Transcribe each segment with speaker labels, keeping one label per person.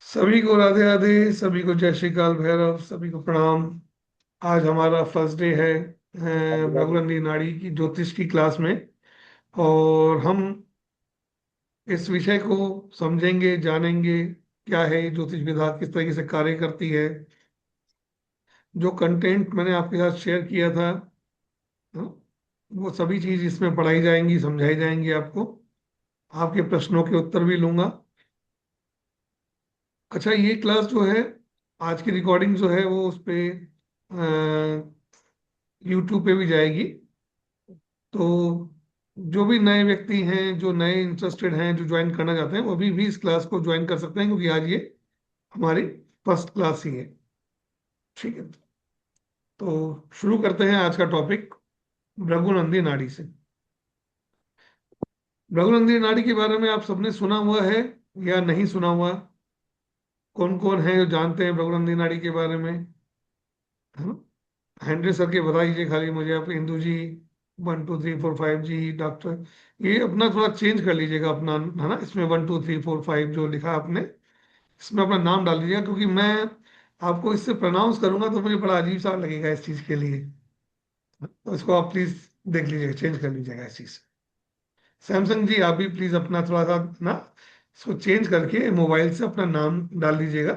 Speaker 1: सभी को राधे राधे, सभी को जय श्री काल भैरव, सभी को प्रणाम। आज हमारा फर्स्ट डे है भृगुनंदी नाड़ी की ज्योतिष की क्लास में। और हम इस विषय को समझेंगे, जानेंगे क्या है ये ज्योतिष विधा, किस तरीके से कार्य करती है। जो कंटेंट मैंने आपके साथ शेयर किया था, हाँ, वो सभी चीज इसमें पढ़ाई जाएंगी, समझाई जाएंगी आपको। आपके प्रश्नों के उत्तर भी लूंगा। अच्छा, ये क्लास जो है, आज की रिकॉर्डिंग जो है वो उस पे यूट्यूब पे भी जाएगी। तो जो भी नए व्यक्ति हैं, जो नए इंटरेस्टेड हैं, जो ज्वाइन करना चाहते हैं, वो अभी भी इस क्लास को ज्वाइन कर सकते हैं, क्योंकि आज ये हमारी फर्स्ट क्लास ही है। ठीक है, तो शुरू करते हैं आज का टॉपिक भृगुनंदी नाड़ी से। भृगुनंदी नाड़ी के बारे में आप सबने सुना हुआ है या नहीं सुना हुआ? कौन कौन है जो जानते हैं भृगुनंदी नाड़ी के बारे में, है ना? हेनरी सर के बता दीजिए खाली मुझे आप। इंदू जी 1 2 3 4 5 जी, डॉक्टर, ये अपना थोड़ा चेंज कर लीजिएगा अपना, है ना? इसमें 1 2 3 4 5 जो लिखा है आपने, इसमें अपना नाम डाल दीजिएगा, क्योंकि मैं आपको इससे प्रोनाउंस करूंगा तो मुझे बड़ा अजीब सा लगेगा इस चीज के लिए। तो इसको आप प्लीज देख लीजिएगा, चेंज कर लीजिएगा इस चीज। सैमसंग जी, आप भी प्लीज अपना थोड़ा सा ना इसको चेंज करके मोबाइल से अपना नाम डाल दीजिएगा,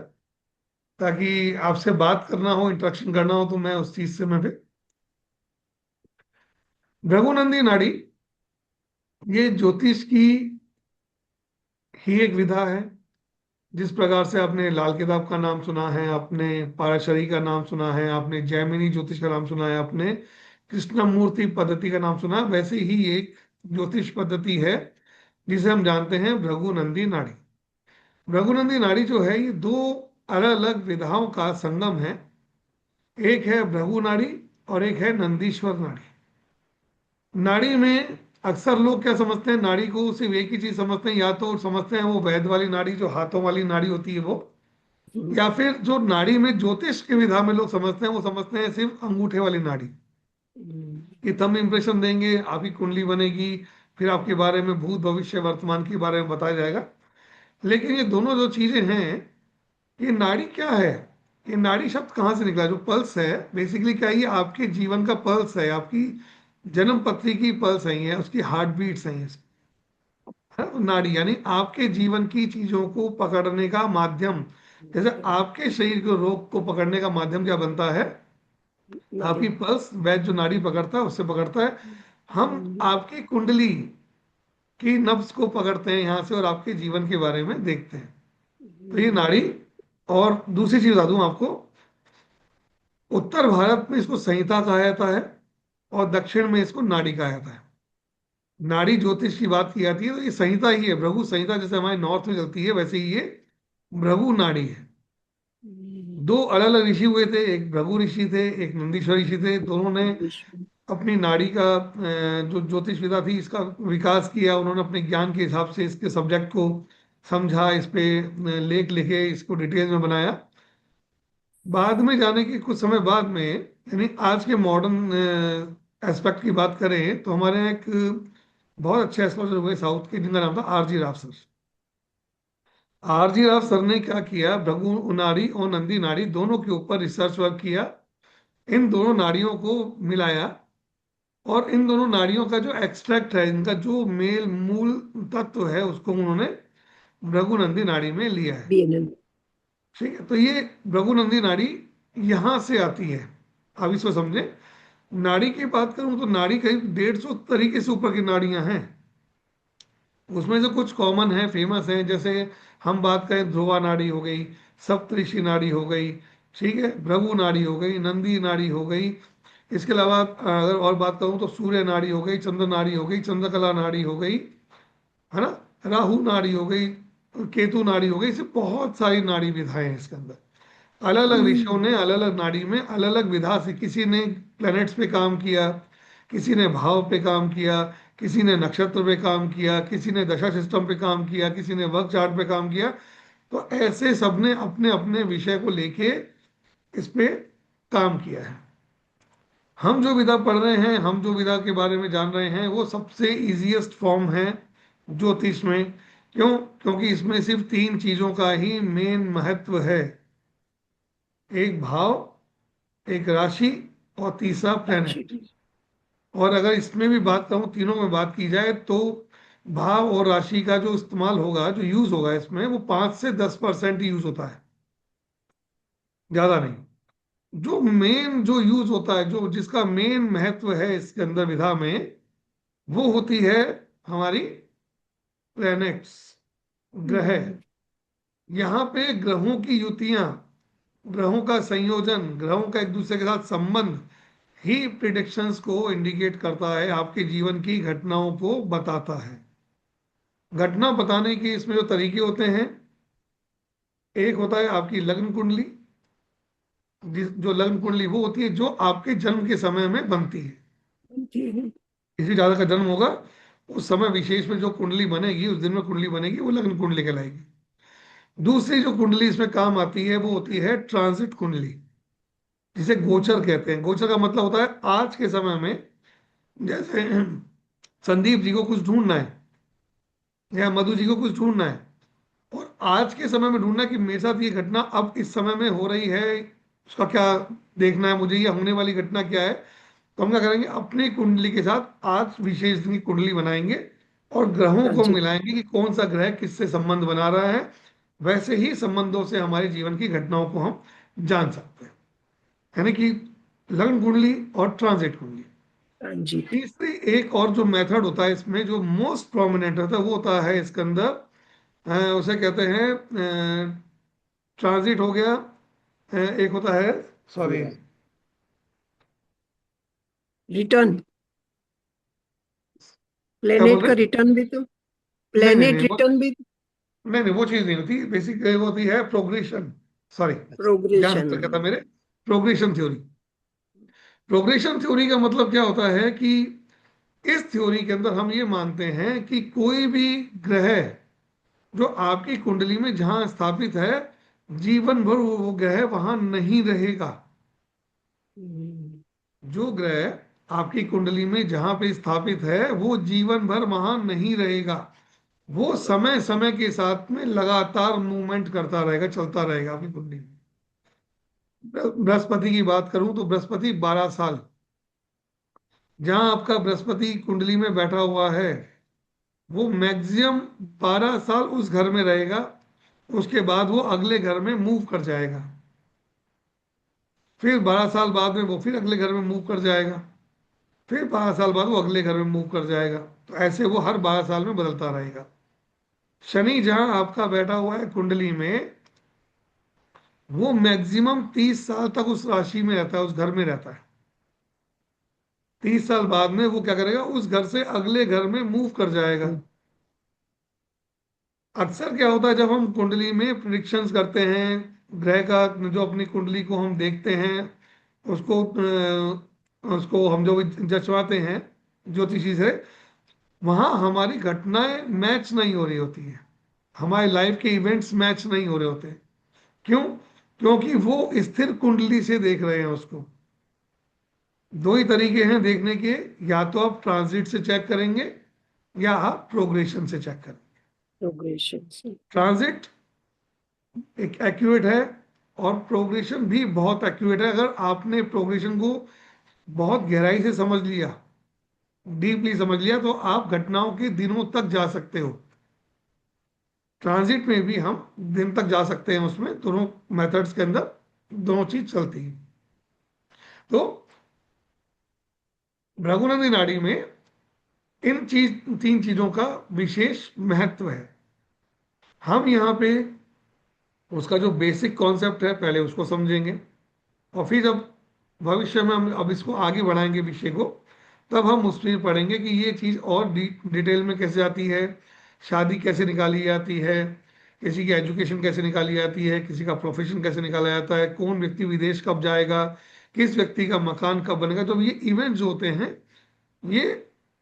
Speaker 1: ताकि आपसे बात करना हो, इंटरेक्शन करना हो, तो मैं उस चीज से मैं फिर। भृगुनंदी नाड़ी ये ज्योतिष की ही एक विधा है। जिस प्रकार से आपने लाल किताब का नाम सुना है, आपने पाराशरी का नाम सुना है, आपने जैमिनी ज्योतिष का नाम सुना है, आपने कृष्णमूर्ति पद्धति का नाम सुना है, वैसे ही एक ज्योतिष पद्धति है जिसे हम जानते हैं भृगुनंदी नाड़ी। भृगुनंदी नाड़ी जो है, ये दो अलग अलग विधाओं का संगम है। एक है भृगु नाड़ी और एक है नंदीश्वर नाड़ी। नाड़ी में अक्सर लोग क्या समझते हैं, नाड़ी को सिर्फ एक ही चीज समझते हैं, या तो समझते हैं वो वैद्य वाली नाड़ी जो हाथों वाली नाड़ी होती है वो, या फिर जो नाड़ी में ज्योतिष की विधा में लोग समझते हैं वो समझते हैं सिर्फ अंगूठे वाली नाड़ी। कि थंब इंप्रेशन देंगे, आपकी कुंडली बनेगी, फिर आपके बारे में भूत भविष्य वर्तमान के बारे में बताया जाएगा। लेकिन ये दोनों जो चीजें हैं, ये नाड़ी क्या है? ये नाड़ी शब्द कहाँ से निकला? जो पल्स है, बेसिकली क्या है, ये आपके जीवन का पल्स है, आपकी जन्म पत्री की पल्स है, ये उसकी हार्ट बीट्स हैं ये। है नाड़ी, यानी आपके जीवन की चीजों को पकड़ने का माध्यम। जैसे आपके शरीर के रोग को पकड़ने का माध्यम क्या बनता है?
Speaker 2: नाड़ी।
Speaker 1: आपकी पल्स, वैद जो नाड़ी पकड़ता है उससे पकड़ता है। हम आपकी कुंडली की नब्ज को पकड़ते हैं यहाँ से, और आपके जीवन के बारे में देखते हैं। तो ये नाड़ी। और दूसरी चीज बता दूं आपको, उत्तर भारत में इसको संहिता कहा जाता है, और दक्षिण में इसको नाड़ी कहा जाता है। नाड़ी ज्योतिष की बात की जाती है तो ये संहिता ही है, भृगु संहिता, जैसे हमारे नॉर्थ में चलती है, वैसे ही ये भृगु नाड़ी है। दो अलग अलग ऋषि हुए थे, एक भृगु ऋषि थे, एक नंदीश्वर ऋषि थे। दोनों ने अपनी नाड़ी का जो ज्योतिष विधा थी इसका विकास किया। उन्होंने अपने ज्ञान के हिसाब से इसके सब्जेक्ट को समझा, इस पे लेख लिखे, इसको डिटेल में बनाया। बाद में जाने के कुछ समय बाद में, यानी आज के मॉडर्न एस्पेक्ट की बात करें, तो हमारे यहाँ एक बहुत अच्छे एस्ट्रोलॉजर हुए साउथ के, जिनका नाम था RG Rao sir. RG Rao sir ने क्या किया, भृगु नाड़ी और नंदी नाड़ी दोनों के ऊपर रिसर्च वर्क किया। इन दोनों नाड़ियों को मिलाया, और इन दोनों नाड़ियों का जो एक्सट्रैक्ट है, इनका जो मेल मूल तत्व है, उसको उन्होंने भृगुनंदी नाड़ी में लिया है।
Speaker 2: बीएनएन।
Speaker 1: ठीक है, तो ये भृगुनंदी नाड़ी यहां से आती है। अब इसको समझे। नाड़ी की बात करूं तो नाड़ी करीब 150 तरीके से ऊपर की नाड़ियां हैं। उसमें से कुछ कॉमन है, फेमस है, जैसे हम बात करें, ध्रुवा नाड़ी हो गई, सप्तऋषि नाड़ी हो गई, ठीक है, भृगु नाड़ी हो गई, नंदी नाड़ी हो गई। इसके अलावा अगर और बात करूं तो सूर्य नाड़ी हो गई, चंद्र नाड़ी हो गई, चंद्रकला नाड़ी हो गई, है ना, राहु नाड़ी हो गई, केतु नाड़ी हो गई। इसे बहुत सारी नाड़ी विधाएं हैं इसके अंदर। अलग अलग ऋषियों ने अलग अलग नाड़ी में अलग अलग विधा से, किसी ने प्लैनेट्स पे काम किया, किसी ने भाव पे काम किया, किसी ने नक्षत्र पे काम किया, किसी ने दशा सिस्टम पे काम किया, किसी ने वर्क चार्ट पे काम किया। तो ऐसे सबने अपने अपने विषय को लेके इस पे काम किया है। हम जो विधा पढ़ रहे हैं, हम जो विधा के बारे में जान रहे हैं, वो सबसे इजीएस्ट फॉर्म है ज्योतिष में। क्यों? क्योंकि इसमें सिर्फ तीन चीजों का ही मेन महत्व है। एक भाव, एक राशि, और तीसरा
Speaker 2: राशि।
Speaker 1: प्लेनेट। और अगर इसमें भी बात करूं, तीनों में बात की जाए, तो भाव और राशि का जो इस्तेमाल होगा, जो यूज होगा इसमें, वो 5 से 10% यूज होता है, ज्यादा नहीं। जो मेन जो यूज होता है, जो जिसका मेन महत्व है इसके अंदर विधा में, वो होती है हमारी प्लैनेट्स, ग्रह।
Speaker 2: हम्म,
Speaker 1: यहाँ पे ग्रहों की युतियां, ग्रहों का संयोजन, ग्रहों का एक दूसरे के साथ संबंध ही प्रिडिक्शंस को इंडिकेट करता है, आपके जीवन की घटनाओं को बताता है। घटना बताने के इसमें जो तरीके होते हैं, एक होता है आपकी लग्न कुंडली। जो लग्न कुंडली वो होती है जो आपके जन्म के समय में बनती है।
Speaker 2: जी,
Speaker 1: किसी राजा का जन्म होगा, उस समय विशेष में जो कुंडली बनेगी, उस दिन में कुंडली बनेगी, वो लग्न कुंडली कहलाएगी। दूसरी जो कुंडली इसमें काम आती है, वो होती है ट्रांजिट कुंडली, जिसे गोचर कहते हैं। गोचर का मतलब होता है आज के समय में, जैसे संदीप जी को कुछ ढूंढना है, या मधु जी को कुछ ढूंढना है, और आज के समय में ढूंढना कि मेरे साथ ये घटना अब इस समय में हो रही है, उसका क्या देखना है मुझे, या होने वाली घटना क्या है। तो हम क्या करेंगे, अपनी कुंडली के साथ आज विशेष दिन की कुंडली बनाएंगे, और ग्रहों
Speaker 2: हाँ
Speaker 1: को
Speaker 2: जी।
Speaker 1: मिलाएंगे कि कौन सा ग्रह किससे संबंध बना रहा है। वैसे ही संबंधों से हमारे जीवन की घटनाओं को हम जान सकते हैं। यानी कि लग्न कुंडली और ट्रांजिट कुंडली।
Speaker 2: हाँ जी।
Speaker 1: तीसरी एक और जो मेथड होता है इसमें, जो मोस्ट प्रोमिनेंट होता है, वो होता है इसके अंदर, उसे कहते हैं ट्रांजिट हो गया। एक होता है, सॉरी,
Speaker 2: रिटर्न।
Speaker 1: क्या बोल
Speaker 2: प्लेनेट
Speaker 1: रहे
Speaker 2: का
Speaker 1: हैं?
Speaker 2: रिटर्न भी तो,
Speaker 1: नहीं नहीं
Speaker 2: प्लेनेट
Speaker 1: नहीं, वो
Speaker 2: रिटर्न भी।
Speaker 1: नहीं नहीं, वो चीज नहीं होती। बेसिक वो होती है प्रोग्रेशन। सॉरी, ध्यान
Speaker 2: प्रोग्रेशन।
Speaker 1: भटक गया था मेरे। Progression theory. प्रोग्रेशन थ्योरी का मतलब क्या होता है कि इस थ्योरी के अंदर हम ये मानते हैं कि कोई भी ग्रह जो आपकी कुंडली में जहां स्थापित है, जीवन भर वो ग्रह वहां नहीं रहेगा। जो ग्रह आपकी कुंडली में जहां पे स्थापित है, वो जीवन भर वहां नहीं रहेगा। वो समय समय के साथ में लगातार मूवमेंट करता रहेगा, चलता रहेगा आपकी कुंडली में। बृहस्पति की बात करूं तो बृहस्पति 12 साल, जहां आपका बृहस्पति कुंडली में बैठा हुआ है, वो मैक्सिमम 12 साल उस घर में रहेगा। उसके बाद वो अगले घर में मूव कर जाएगा। फिर 12 साल बाद में वो फिर अगले घर में मूव कर जाएगा। फिर 12 साल बाद वो अगले घर में मूव कर जाएगा। तो ऐसे वो हर 12 साल में बदलता रहेगा। शनि जहां आपका बैठा हुआ है कुंडली में, वो मैक्सिमम 30 साल तक उस राशि में रहता है, उस घर में रहता है। 30 साल बाद में वो क्या करेगा, उस घर से अगले घर में मूव कर जाएगा। अक्सर क्या होता है, जब हम कुंडली में प्रिडिक्शंस करते हैं, ग्रह का जो अपनी कुंडली को हम देखते हैं, उसको हम जो जचवाते हैं ज्योतिषी से, वहां हमारी घटनाएं मैच नहीं हो रही होती है, हमारे लाइफ के इवेंट्स मैच नहीं हो रहे होते। क्यों? क्योंकि वो स्थिर कुंडली से देख रहे हैं उसको। दो ही तरीके हैं देखने के, या तो आप ट्रांजिट से चेक करेंगे, या आप प्रोग्रेशन से चेक करेंगे।
Speaker 2: प्रोग्रेशन।
Speaker 1: ट्रांजिट एक एक्यूरेट है, और प्रोग्रेशन भी बहुत एक्यूरेट है। अगर आपने प्रोग्रेशन को बहुत गहराई से समझ लिया, डीपली समझ लिया, तो आप घटनाओं के दिनों तक जा सकते हो। ट्रांजिट में भी हम दिन तक जा सकते हैं, उसमें दोनों मेथड्स के अंदर दोनों चीज चलती है। तो भृगुनंदी नाड़ी में इन तीन चीजों का विशेष महत्व है। हम यहाँ पे उसका जो बेसिक कॉन्सेप्ट है, पहले उसको समझेंगे, और फिर जब भविष्य में हम अब इसको आगे बढ़ाएंगे विषय को, तब हम उसमें पढ़ेंगे कि ये चीज़ और डिटेल में कैसे आती है, शादी कैसे निकाली जाती है, किसी की एजुकेशन कैसे निकाली जाती है, किसी का प्रोफेशन कैसे निकाला जाता है, कौन व्यक्ति विदेश कब जाएगा, किस व्यक्ति का मकान कब बनेगा। तो ये इवेंट जो होते हैं, ये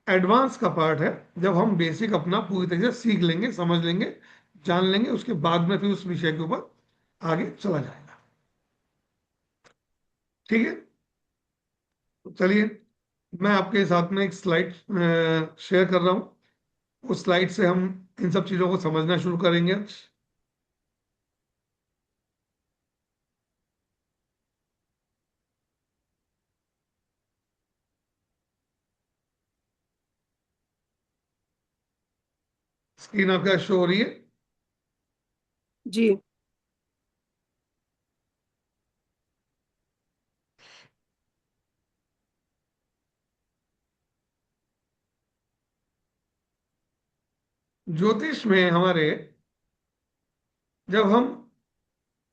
Speaker 1: एडवांस का पार्ट है। जब हम बेसिक अपना पूरी तरीके से सीख लेंगे, समझ लेंगे, जान लेंगे, उसके बाद में फिर उस विषय के ऊपर आगे चला जाएगा। ठीक है, तो चलिए, मैं आपके साथ में एक स्लाइड शेयर कर रहा हूँ। उस स्लाइड से हम इन सब चीजों को समझना शुरू करेंगे। स्क्रीन आपका शो हो रही है?
Speaker 2: जी।
Speaker 1: ज्योतिष में हमारे, जब हम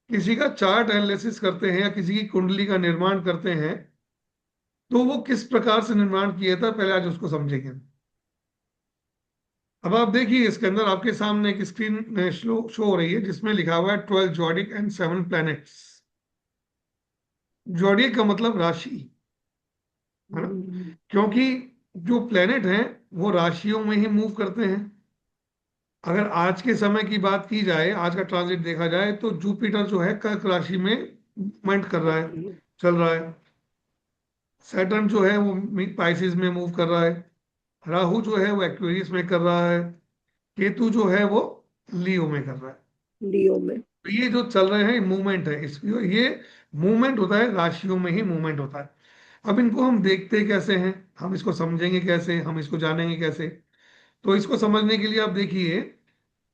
Speaker 1: किसी का चार्ट एनालिसिस करते हैं या किसी की कुंडली का निर्माण करते हैं, तो वो किस प्रकार से निर्माण किया था, पहले आज उसको समझेंगे। अब आप देखिए, इसके अंदर आपके सामने एक स्क्रीन शो हो रही है जिसमें लिखा हुआ है 12 जॉडिक एंड 7 प्लैनेट्स। जॉडिक का मतलब राशि, है ना?
Speaker 2: हम्म,
Speaker 1: क्योंकि जो प्लैनेट हैं वो राशियों में ही मूव करते हैं। अगर आज के समय की बात की जाए, आज का ट्रांजिट देखा जाए, तो जुपिटर जो है कर्क राशि में मूवमेंट कर रहा है, चल रहा है। सैटर्न जो है वो पाइसिस में मूव कर रहा है। राहु जो है वो एक्वेरियस में कर रहा है। केतु जो है वो लियो में कर रहा है।
Speaker 2: लियो में।
Speaker 1: तो ये जो चल रहे हैं मूवमेंट है, इस ये मूवमेंट होता है, राशियों में ही मूवमेंट होता है। अब इनको हम देखते कैसे हैं, हम इसको समझेंगे कैसे, हम इसको जानेंगे कैसे? तो इसको समझने के लिए आप देखिए,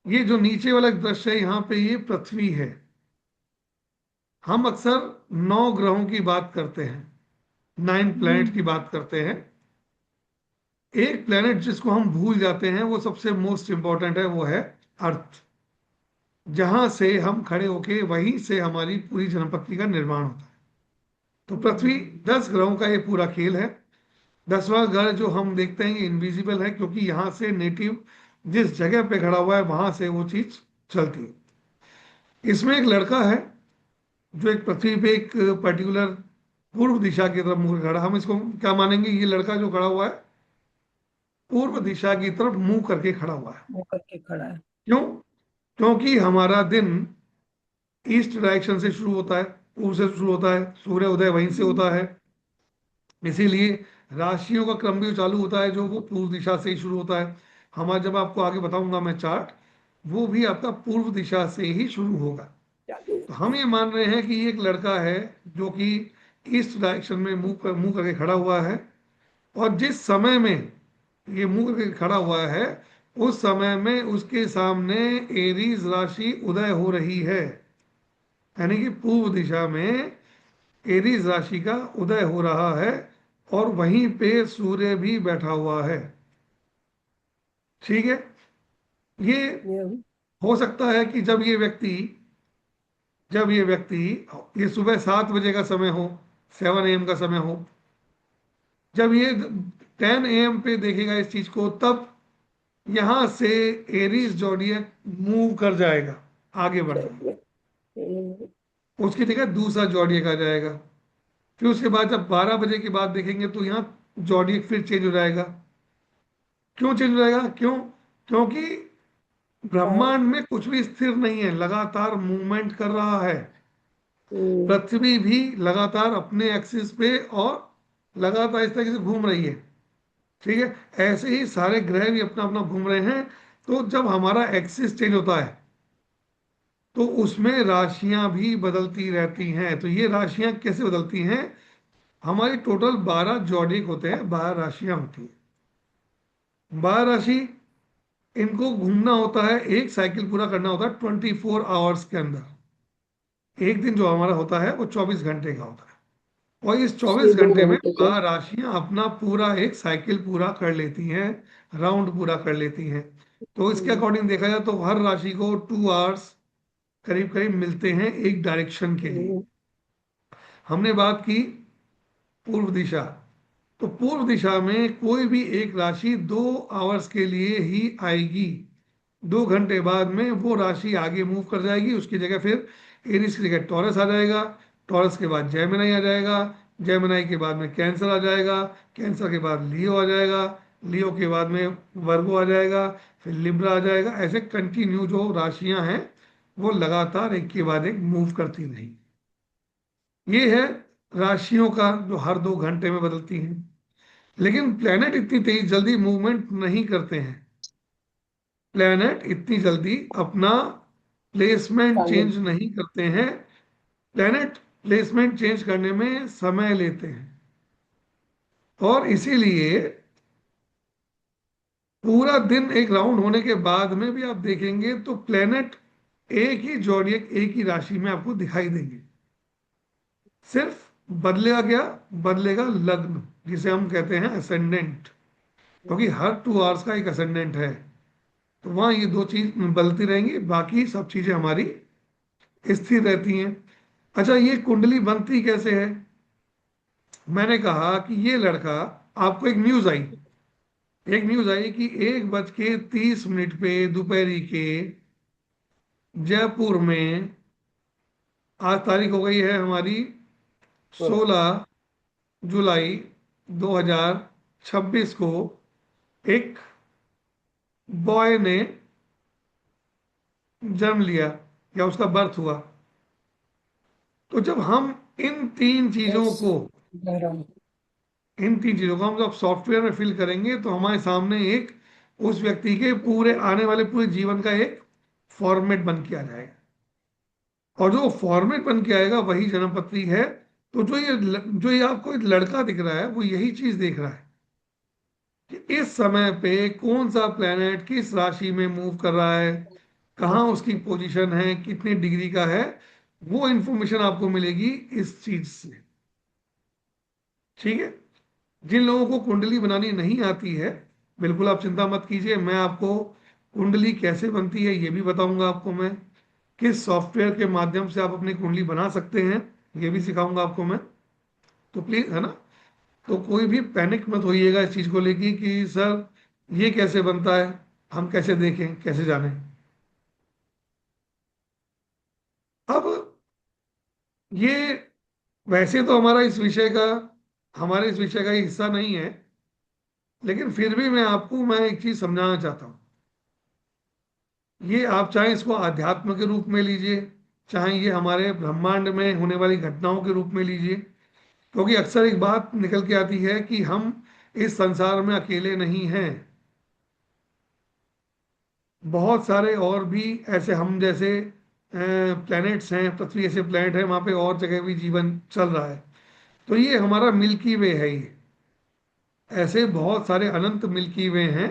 Speaker 1: ये जो नीचे वाला दृश्य है, यहाँ पे ये पृथ्वी है। हम अक्सर 9 ग्रहों की बात करते हैं, 9 प्लैनेट की बात करते हैं। एक प्लैनेट जिसको हम भूल जाते हैं, वो सबसे मोस्ट इंपॉर्टेंट है, वो है अर्थ। जहां से हम खड़े होके, वहीं से हमारी पूरी जनपत्ति का निर्माण होता है। तो पृथ्वी 10 ग्रहों का ये पूरा खेल है। 10वां ग्रह जो हम देखते हैं ये इनविजिबल है, क्योंकि यहाँ से नेटिव जिस जगह पे खड़ा हुआ है वहां से वो चीज चलती है। इसमें एक लड़का है जो एक पृथ्वी पे एक पर्टिकुलर पूर्व दिशा की तरफ मुंह खड़ा, हम इसको क्या मानेंगे, ये लड़का जो खड़ा हुआ है पूर्व दिशा की तरफ मुंह करके खड़ा हुआ है।
Speaker 2: वो करके खड़ा है।
Speaker 1: क्यों? क्योंकि हमारा दिन ईस्ट डायरेक्शन से शुरू होता है, पूर्व से शुरू होता है, सूर्य उदय वहीं से
Speaker 2: हम्म,
Speaker 1: होता है। इसीलिए राशियों का क्रम भी चालू होता है जो वो पूर्व दिशा से ही शुरू होता है। हमारा, जब आपको आगे बताऊंगा मैं चार्ट, वो भी आपका पूर्व दिशा से ही शुरू होगा।
Speaker 2: चालू
Speaker 1: तो
Speaker 2: होता
Speaker 1: हम
Speaker 2: है।
Speaker 1: ये मान रहे हैं कि ये एक लड़का है जो कि ईस्ट डायरेक्शन में मुंह करके खड़ा हुआ है। और जिस समय में ये मुंह करके खड़ा हुआ है, उस समय में उसके सामने एरीज राशि उदय हो रही है। यानी कि पूर्व दिशा में एरीज राशि का उदय हो रहा है, और वहीं पे सूर्य भी बैठा हुआ है। ठीक है। ये
Speaker 2: ये-
Speaker 1: हो सकता है कि जब ये व्यक्ति ये सुबह 7 बजे का समय हो, 7 AM का समय हो, जब ये 10 AM पे देखेगा इस चीज को, तब यहां से एरीज जोडियक मूव कर जाएगा, आगे बढ़ जाएगा।
Speaker 2: चलिए। हम्म,
Speaker 1: उसकी जगह दूसरा जोडियक आ जाएगा। फिर उसके बाद जब 12 बजे के बाद देखेंगे तो यहाँ जोडियक फिर चेंज हो जाएगा। क्यों चेंज हो जाएगा? क्यों? क्योंकि
Speaker 2: हाँ।
Speaker 1: ब्रह्मांड में कुछ भी स्थिर नहीं है, लगातार मूवमेंट कर रहा है।
Speaker 2: हम्म,
Speaker 1: पृथ्वी भी लगातार अपने एक्सिस पे और लगातार इस तरीके से घूम रही है। ठीक है, ऐसे ही सारे ग्रह भी अपना अपना घूम रहे हैं। तो जब हमारा एक्सिस चेंज होता है, तो उसमें राशियां भी बदलती रहती हैं। तो ये राशियां कैसे बदलती हैं? हमारी टोटल 12 जॉडिक होते हैं, 12 राशियां होती हैं। 12 राशि, इनको घूमना होता है, एक साइकिल पूरा करना होता है 24 आवर्स के अंदर। एक दिन जो हमारा होता है वो 24 घंटे का होता है, और इस
Speaker 2: ये
Speaker 1: 24 घंटे में
Speaker 2: घंटे का।
Speaker 1: 12 राशियां अपना पूरा एक साइकिल पूरा कर लेती हैं, राउंड पूरा कर लेती हैं। तो इसके
Speaker 2: हम्म,
Speaker 1: अकॉर्डिंग देखा जाए तो हर राशि को 2 आवर्स करीब करीब मिलते हैं एक डायरेक्शन के लिए।
Speaker 2: हम्म,
Speaker 1: हमने बात की पूर्व दिशा। तो पूर्व दिशा में कोई भी एक राशि 2 आवर्स के लिए ही आएगी। 2 घंटे बाद में वो राशि आगे मूव कर जाएगी, उसकी जगह फिर एरिस की जगह टॉरस आ जाएगा। टॉरस के बाद जेमिनाई आ जाएगा। जेमिनाई के बाद में कैंसर आ जाएगा। कैंसर के बाद लियो आ जाएगा। लियो के बाद में वर्गो आ जाएगा। फिर लिब्रा आ जाएगा। ऐसे कंटिन्यू जो राशियां हैं वो लगातार एक के बाद एक मूव करती रहेंगी। ये है राशियों का जो हर 2 घंटे में बदलती हैं। लेकिन प्लेनेट इतनी तेज जल्दी मूवमेंट नहीं करते हैं। प्लेनेट इतनी जल्दी अपना प्लेसमेंट
Speaker 2: चांदी।
Speaker 1: चेंज नहीं करते हैं। प्लेनेट प्लेसमेंट चेंज करने में समय लेते हैं, और इसीलिए पूरा दिन एक राउंड होने के बाद में भी आप देखेंगे तो प्लेनेट एक ही जॉडियक, एक ही राशि में आपको दिखाई देंगे। सिर्फ बदलेगा लग्न, जिसे हम कहते हैं असेंडेंट, क्योंकि हर 2 आवर्स का एक असेंडेंट है। तो वहां ये दो चीज बदलती रहेंगी, बाकी सब चीजें हमारी स्थिर रहती हैं। अच्छा, ये कुंडली बनती कैसे है? मैंने कहा कि ये लड़का, आपको एक न्यूज आई कि 1:30 पे दोपहर के जयपुर में, आज तारीख हो गई है हमारी 16 जुलाई 2026 को, एक बॉय ने जन्म लिया, या उसका बर्थ हुआ। तो जब हम इन तीन चीजों
Speaker 2: यस।
Speaker 1: को
Speaker 2: बहराम।
Speaker 1: इन तीन चीजों को हम जब सॉफ्टवेयर में फिल करेंगे तो हमारे सामने एक, उस व्यक्ति के पूरे आने वाले पूरे जीवन का एक फॉर्मेट बन के आ जाएगा। और जो फॉर्मेट बन के आएगा वही जन्म पत्री है। तो जो ये आपको एक लड़का दिख रहा है, वो यही चीज देख रहा है कि इस समय पे कौन सा प्लेनेट किस राशि में मूव कर रहा है, कहाँ उसकी पोजीशन है, कितनी डिग्री का है। वो इंफॉर्मेशन आपको मिलेगी इस चीज से। ठीक है। जिन लोगों को कुंडली बनानी नहीं आती है, बिल्कुल आप चिंता मत कीजिए, मैं आपको कुंडली कैसे बनती है ये भी बताऊंगा आपको मैं। किस सॉफ्टवेयर के माध्यम से आप अपनी कुंडली बना सकते हैं ये भी सिखाऊंगा आपको मैं। तो प्लीज, है ना, तो कोई भी पैनिक मत होइएगा इस चीज को लेके कि सर ये कैसे बनता है, हम कैसे देखें, कैसे जानें। अब ये, वैसे तो हमारे इस विषय का ये हिस्सा नहीं है, लेकिन फिर भी मैं एक चीज समझाना चाहता हूँ। ये आप चाहे इसको अध्यात्म के रूप में लीजिए, चाहे ये हमारे ब्रह्मांड में होने वाली घटनाओं के रूप में लीजिए, क्योंकि अक्सर एक बात निकल के आती है कि हम इस संसार में अकेले नहीं हैं। बहुत सारे और भी ऐसे हम जैसे प्लैनेट्स हैं, पृथ्वी ऐसे प्लैनेट है, वहां पे और जगह भी जीवन चल रहा है। तो ये हमारा मिल्की वे है ये। ऐसे बहुत सारे अनंत मिल्की वे हैं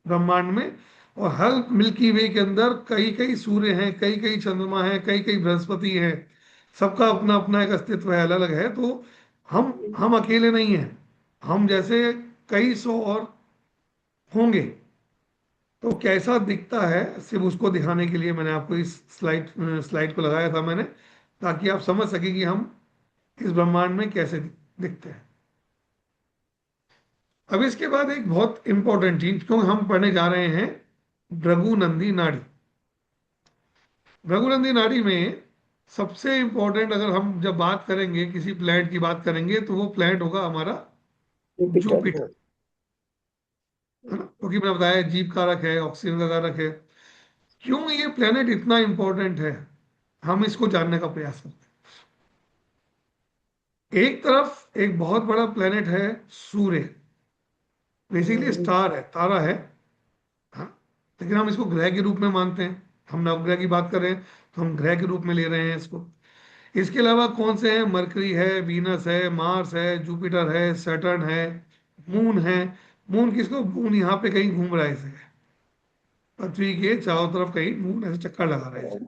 Speaker 1: ब्रह्मांड में। और हर मिल्की वे के अंदर कई कई सूर्य हैं, कई कई चंद्रमा हैं, कई कई बृहस्पति हैं। सबका अपना अपना एक अस्तित्व है, अलग अलग है। तो हम अकेले नहीं हैं, हम जैसे कई सौ और होंगे। तो कैसा दिखता है, सिर्फ उसको दिखाने के लिए मैंने आपको इस स्लाइड को लगाया था मैंने, ताकि आप समझ सकें कि हम इस ब्रह्मांड में कैसे दिखते हैं। अब इसके बाद एक बहुत इंपॉर्टेंट चीज, क्योंकि हम पढ़ने जा रहे हैं भृगु नाड़ी। भृगु नाड़ी में सबसे इंपॉर्टेंट, अगर हम जब बात करेंगे किसी प्लैनेट की बात करेंगे, तो वो प्लैनेट होगा हमारा
Speaker 2: जुपिटर।
Speaker 1: जुपिटर, है ना, क्योंकि मैंने बताया जीव कारक है, ऑक्सीजन का कारक है। क्यों ये प्लैनेट इतना इंपॉर्टेंट है, हम इसको जानने का प्रयास करते हैं। एक तरफ एक बहुत बड़ा प्लैनेट है सूर्य, बेसिकली स्टार है, तारा है। हाँ, लेकिन हम इसको ग्रह के रूप में मानते हैं। हम नवग्रह की बात कर रहे हैं तो हम ग्रह के रूप में ले रहे हैं इसको। इसके अलावा कौन से हैं? मरकरी है, वीनस है, मार्स है, जुपिटर है, सैटर्न है, मून है। मून किसको? मून यहाँ पे कहीं घूम रहा है इसे, पृथ्वी के चारों तरफ कहीं मून ऐसे चक्कर लगा रहा है इसे।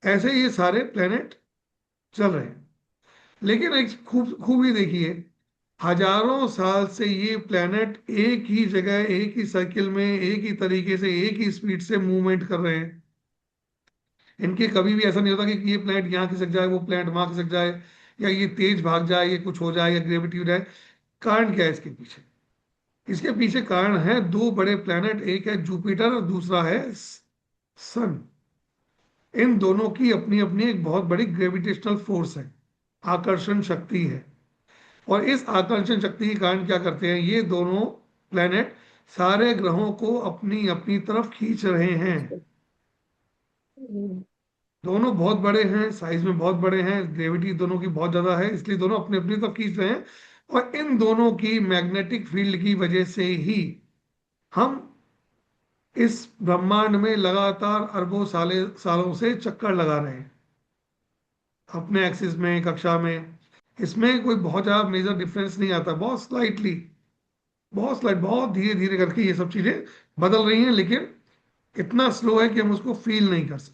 Speaker 1: ऐसे ये सारे प्लेनेट चल रहे हैं। लेकिन एक खूबी देखिए, हजारों साल से ये प्लेनेट एक ही जगह, एक ही सर्किल में, एक ही तरीके से, एक ही स्पीड से मूवमेंट कर रहे हैं। इनके कभी भी ऐसा नहीं होता कि ये प्लेनेट यहाँ खिसक जाए, वो प्लेनेट वहां खिसक जाए, या ये तेज भाग जाए, या कुछ हो जाए, या ग्रेविटी हो जाए। कारण क्या है इसके पीछे? इसके पीछे कारण है दो बड़े प्लेनेट, एक है जुपिटर और दूसरा है सन। इन दोनों की अपनी अपनी एक बहुत बड़ी ग्रेविटेशनल फोर्स है, आकर्षण शक्ति है। और इस आकर्षण शक्ति के कारण क्या करते हैं ये दोनों प्लेनेट? सारे ग्रहों को अपनी अपनी तरफ खींच रहे हैं। दोनों बहुत बड़े हैं, साइज में बहुत बड़े हैं, ग्रेविटी दोनों की बहुत ज्यादा है, इसलिए दोनों अपने अपनी तरफ खींच रहे हैं। और इन दोनों की मैग्नेटिक फील्ड की वजह से ही हम इस ब्रह्मांड में लगातार अरबों सालों से चक्कर लगा रहे हैं अपने एक्सिस में, कक्षा में। इसमें कोई बहुत ज्यादा मेजर डिफरेंस नहीं आता, बहुत धीरे धीरे करके ये सब चीजें बदल रही हैं, लेकिन इतना स्लो है कि हम उसको फील नहीं कर सकते।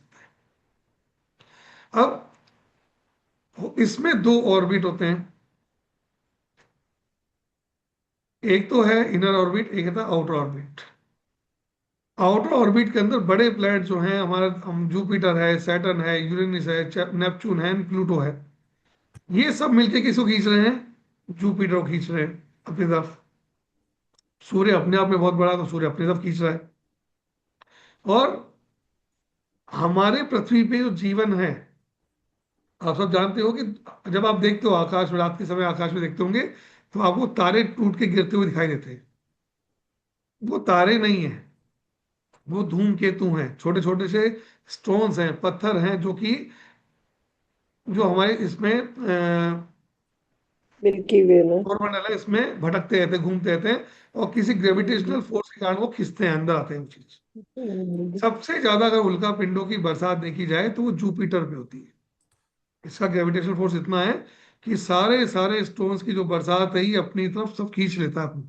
Speaker 1: अब इसमें दो ऑर्बिट होते हैं, एक तो है इनर ऑर्बिट, एक है आउटर ऑर्बिट। आउटर ऑर्बिट के अंदर बड़े प्लैनेट जो हैं हमारा, जुपिटर है, सैटर्न है, यूरेनस है, नेपच्यून है, प्लूटो है, ये सब मिलके किसको खींच रहे हैं? जुपिटर को खींच रहे हैं अपनी तरफ। सूर्य अपने आप में बहुत बड़ा है, तो सूर्य अपनी तरफ खींच रहा है। और हमारे पृथ्वी पे जो जीवन है, आप सब जानते हो कि जब आप देखते हो आकाश में, रात के समय आकाश में देखते होंगे, तो आपको तारे टूट के गिरते हुए दिखाई देते हैं। वो तारे नहीं है, वो धूमकेतु हैं, छोटे छोटे से स्टोन्स हैं, पत्थर हैं, जो कि जो हमारे इसमें
Speaker 2: मिल्की वे में।
Speaker 1: कोरमंडल है, इसमें भटकते रहते हैं, घूमते रहते हैं, और किसी ग्रेविटेशनल फोर्स के कारण वो खिंचते हैं, अंदर आते हैं वो चीज। सबसे ज्यादा अगर उल्का पिंडों की बरसात देखी जाए तो वो जुपिटर पे होती है। इसका ग्रेविटेशनल फोर्स इतना है कि सारे सारे स्टोन्स की जो बरसात है, ये अपनी तरफ सब खींच लेता है अपनी।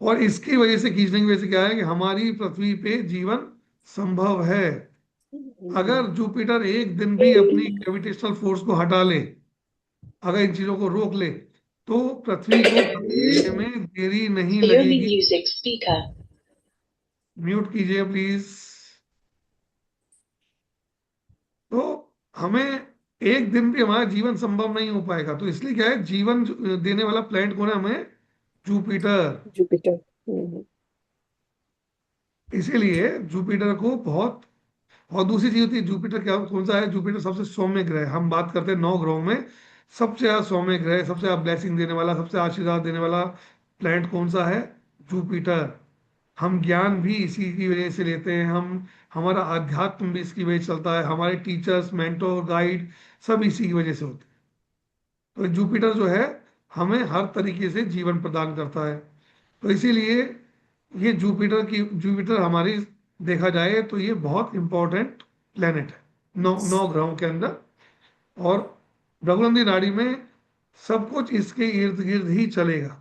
Speaker 1: और इसकी वजह से, खींचने की वजह से क्या है कि हमारी पृथ्वी पे जीवन संभव है। अगर जुपिटर एक दिन भी अपनी ग्रेविटेशनल फोर्स को हटा ले, अगर इन चीजों को रोक ले, तो पृथ्वी को खत्म होने में देरी नहीं
Speaker 2: The only
Speaker 1: लगेगी।
Speaker 2: music speaker.
Speaker 1: म्यूट कीजिए प्लीज। तो हमें एक दिन भी हमारा जीवन संभव नहीं हो पाएगा, तो इसलिए क्या है, जीवन देने वाला प्लैनेट कौन है हमें? जुपिटर।
Speaker 2: जुपिटर।
Speaker 1: इसीलिए जुपिटर को बहुत। और दूसरी चीज होती है, जुपिटर क्या कौन सा है? जुपिटर सबसे सौम्य ग्रह है। हम बात करते हैं 9 ग्रहों में, सबसे ज्यादा सौम्य ग्रह, सबसे ज्यादा ब्लेसिंग देने वाला, सबसे आशीर्वाद देने वाला प्लैनेट कौन सा है? जुपिटर। हम ज्ञान भी इसी की वजह से लेते हैं, हम हमारा अध्यात्म भी इसकी वजह से चलता है, हमारे टीचर्स, मेंटोर, गाइड सब इसी की वजह से होते हैं। तो जुपिटर जो है हमें हर तरीके से जीवन प्रदान करता है। तो इसीलिए ये जुपिटर हमारी, देखा जाए तो ये बहुत इंपॉर्टेंट प्लेनेट है 9 ग्रहों के अंदर। और रघुनंदी नाड़ी में सब कुछ इसके इर्द गिर्द ही चलेगा,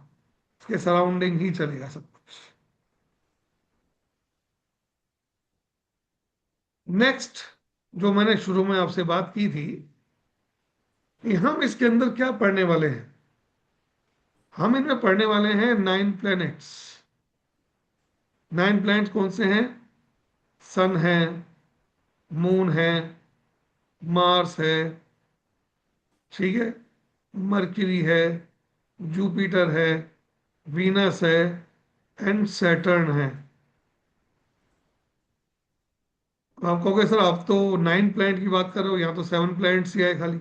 Speaker 1: इसके सराउंडिंग ही चलेगा सब कुछ। नेक्स्ट, जो मैंने शुरू में आपसे बात की थी कि हम इसके अंदर क्या पढ़ने वाले हैं, हम इनमें पढ़ने वाले हैं 9 प्लैनेट्स। 9 प्लैनेट्स कौन से हैं? सन है, मून है, मार्स है, ठीक है, मरकरी है, जुपिटर है, वीनस है, एंड सैटर्न है। तो आप कहोगे सर आप तो 9 प्लैनेट की बात कर रहे हो, यहाँ तो 7 प्लैनेट्स ही है खाली।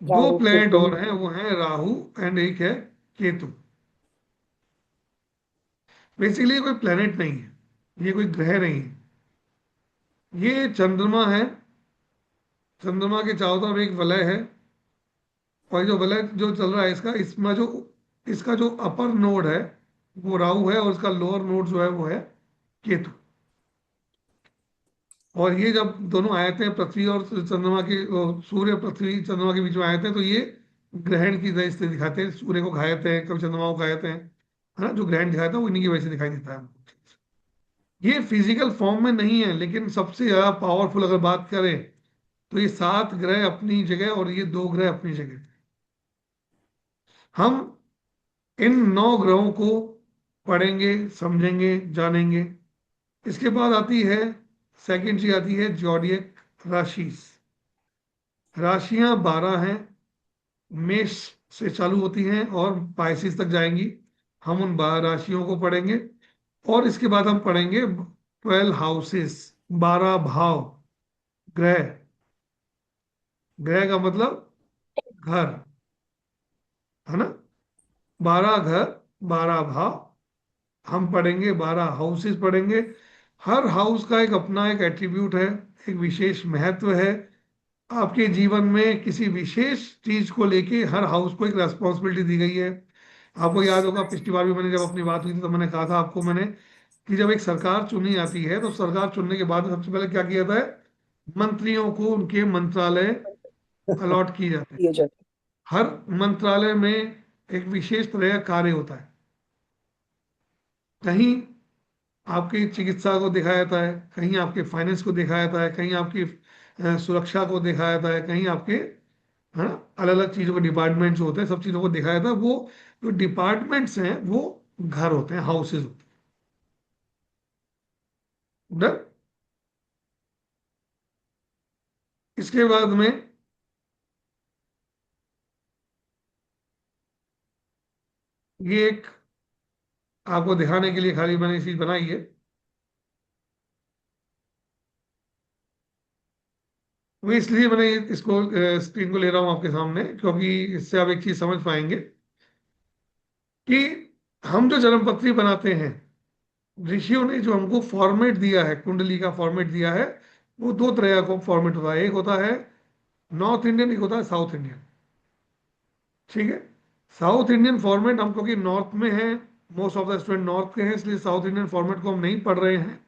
Speaker 1: दो
Speaker 2: राहु
Speaker 1: प्लैनेट
Speaker 2: केतु।
Speaker 1: और हैं, वो हैं राहु एंड एक है केतु। बेसिकली ये कोई प्लैनेट नहीं है, ये कोई ग्रह नहीं है, ये चंद्रमा है। चंद्रमा के चारों तरफ एक वलय है, और जो वलय जो चल रहा है इसका, इसमें जो इसका जो अपर नोड है वो राहु है, और इसका लोअर नोड जो है वो है केतु। और ये जब दोनों आए थे पृथ्वी और चंद्रमा के, सूर्य पृथ्वी चंद्रमा के बीच में आए थे, तो ये ग्रहण की तरह से दिखाते हैं, सूर्य को खाते हैं, कभी चंद्रमा को खाते हैं, है ना। जो ग्रहण दिखाता है वो इन्हीं की वजह से दिखाई देता है हमको। ये फिजिकल फॉर्म में नहीं है, लेकिन सबसे ज्यादा पावरफुल अगर बात करें तो ये 7 ग्रह अपनी जगह और ये 2 ग्रह अपनी जगह। हम इन 9 ग्रहों को पढ़ेंगे, समझेंगे, जानेंगे। इसके बाद आती है, सेकंड चीज आती है जॉडियक राशि। राशियां 12 हैं, मेष से चालू होती हैं और पाइसिस तक जाएंगी। हम उन 12 राशियों को पढ़ेंगे, और इसके बाद हम पढ़ेंगे 12 हाउसेस, 12 भाव। ग्रह, ग्रह का मतलब घर, है ना। 12 घर, 12 भाव। हम पढ़ेंगे, 12 हाउसेस पढ़ेंगे। हर हाउस का एक अपना एक एट्रीब्यूट है, एक विशेष महत्व है। आपके जीवन में किसी विशेष चीज को लेके हर हाउस को एक रेस्पॉन्सिबिलिटी दी गई है। आपको याद होगा पिछली बार भी मैंने जब अपनी बात हुई थी तो मैंने कहा था आपको, मैंने कि जब एक सरकार चुनी जाती है तो सरकार चुनने के बाद सबसे पहले क्या किया जाता है, मंत्रियों को उनके मंत्रालय अलॉट किए जाते हैं।
Speaker 2: ये जाता
Speaker 1: हर मंत्रालय में एक विशेष तरह का कार्य होता है। कहीं आपकी चिकित्सा को देखा जाता है, कहीं आपके फाइनेंस को देखा जाता है, कहीं आपकी सुरक्षा को देखा जाता है, कहीं आपके, है ना, अलग अलग चीजों के डिपार्टमेंट्स होते हैं, सब चीजों को देखा जाता है। वो जो डिपार्टमेंट्स हैं वो घर होते हैं, हाउसेज होते हैं डन। इसके बाद में ये एक आपको दिखाने के लिए खाली मैंने चीज बनाई है। वो इसलिए मैंने इसको स्क्रीन को ले रहा हूं आपके सामने, क्योंकि इससे आप एक चीज समझ पाएंगे कि हम जो जन्मपत्री बनाते हैं, ऋषियों ने जो हमको फॉर्मेट दिया है, कुंडली का फॉर्मेट दिया है, वो दो तरह का फॉर्मेट होता है। एक होता है नॉर्थ इंडियन, एक होता है साउथ इंडियन। ठीक है। साउथ इंडियन फॉर्मेट हम, क्योंकि नॉर्थ में है, most of the student north के हैं, इसलिए साउथ इंडियन फॉर्मेट को हम नहीं पढ़ रहे हैं,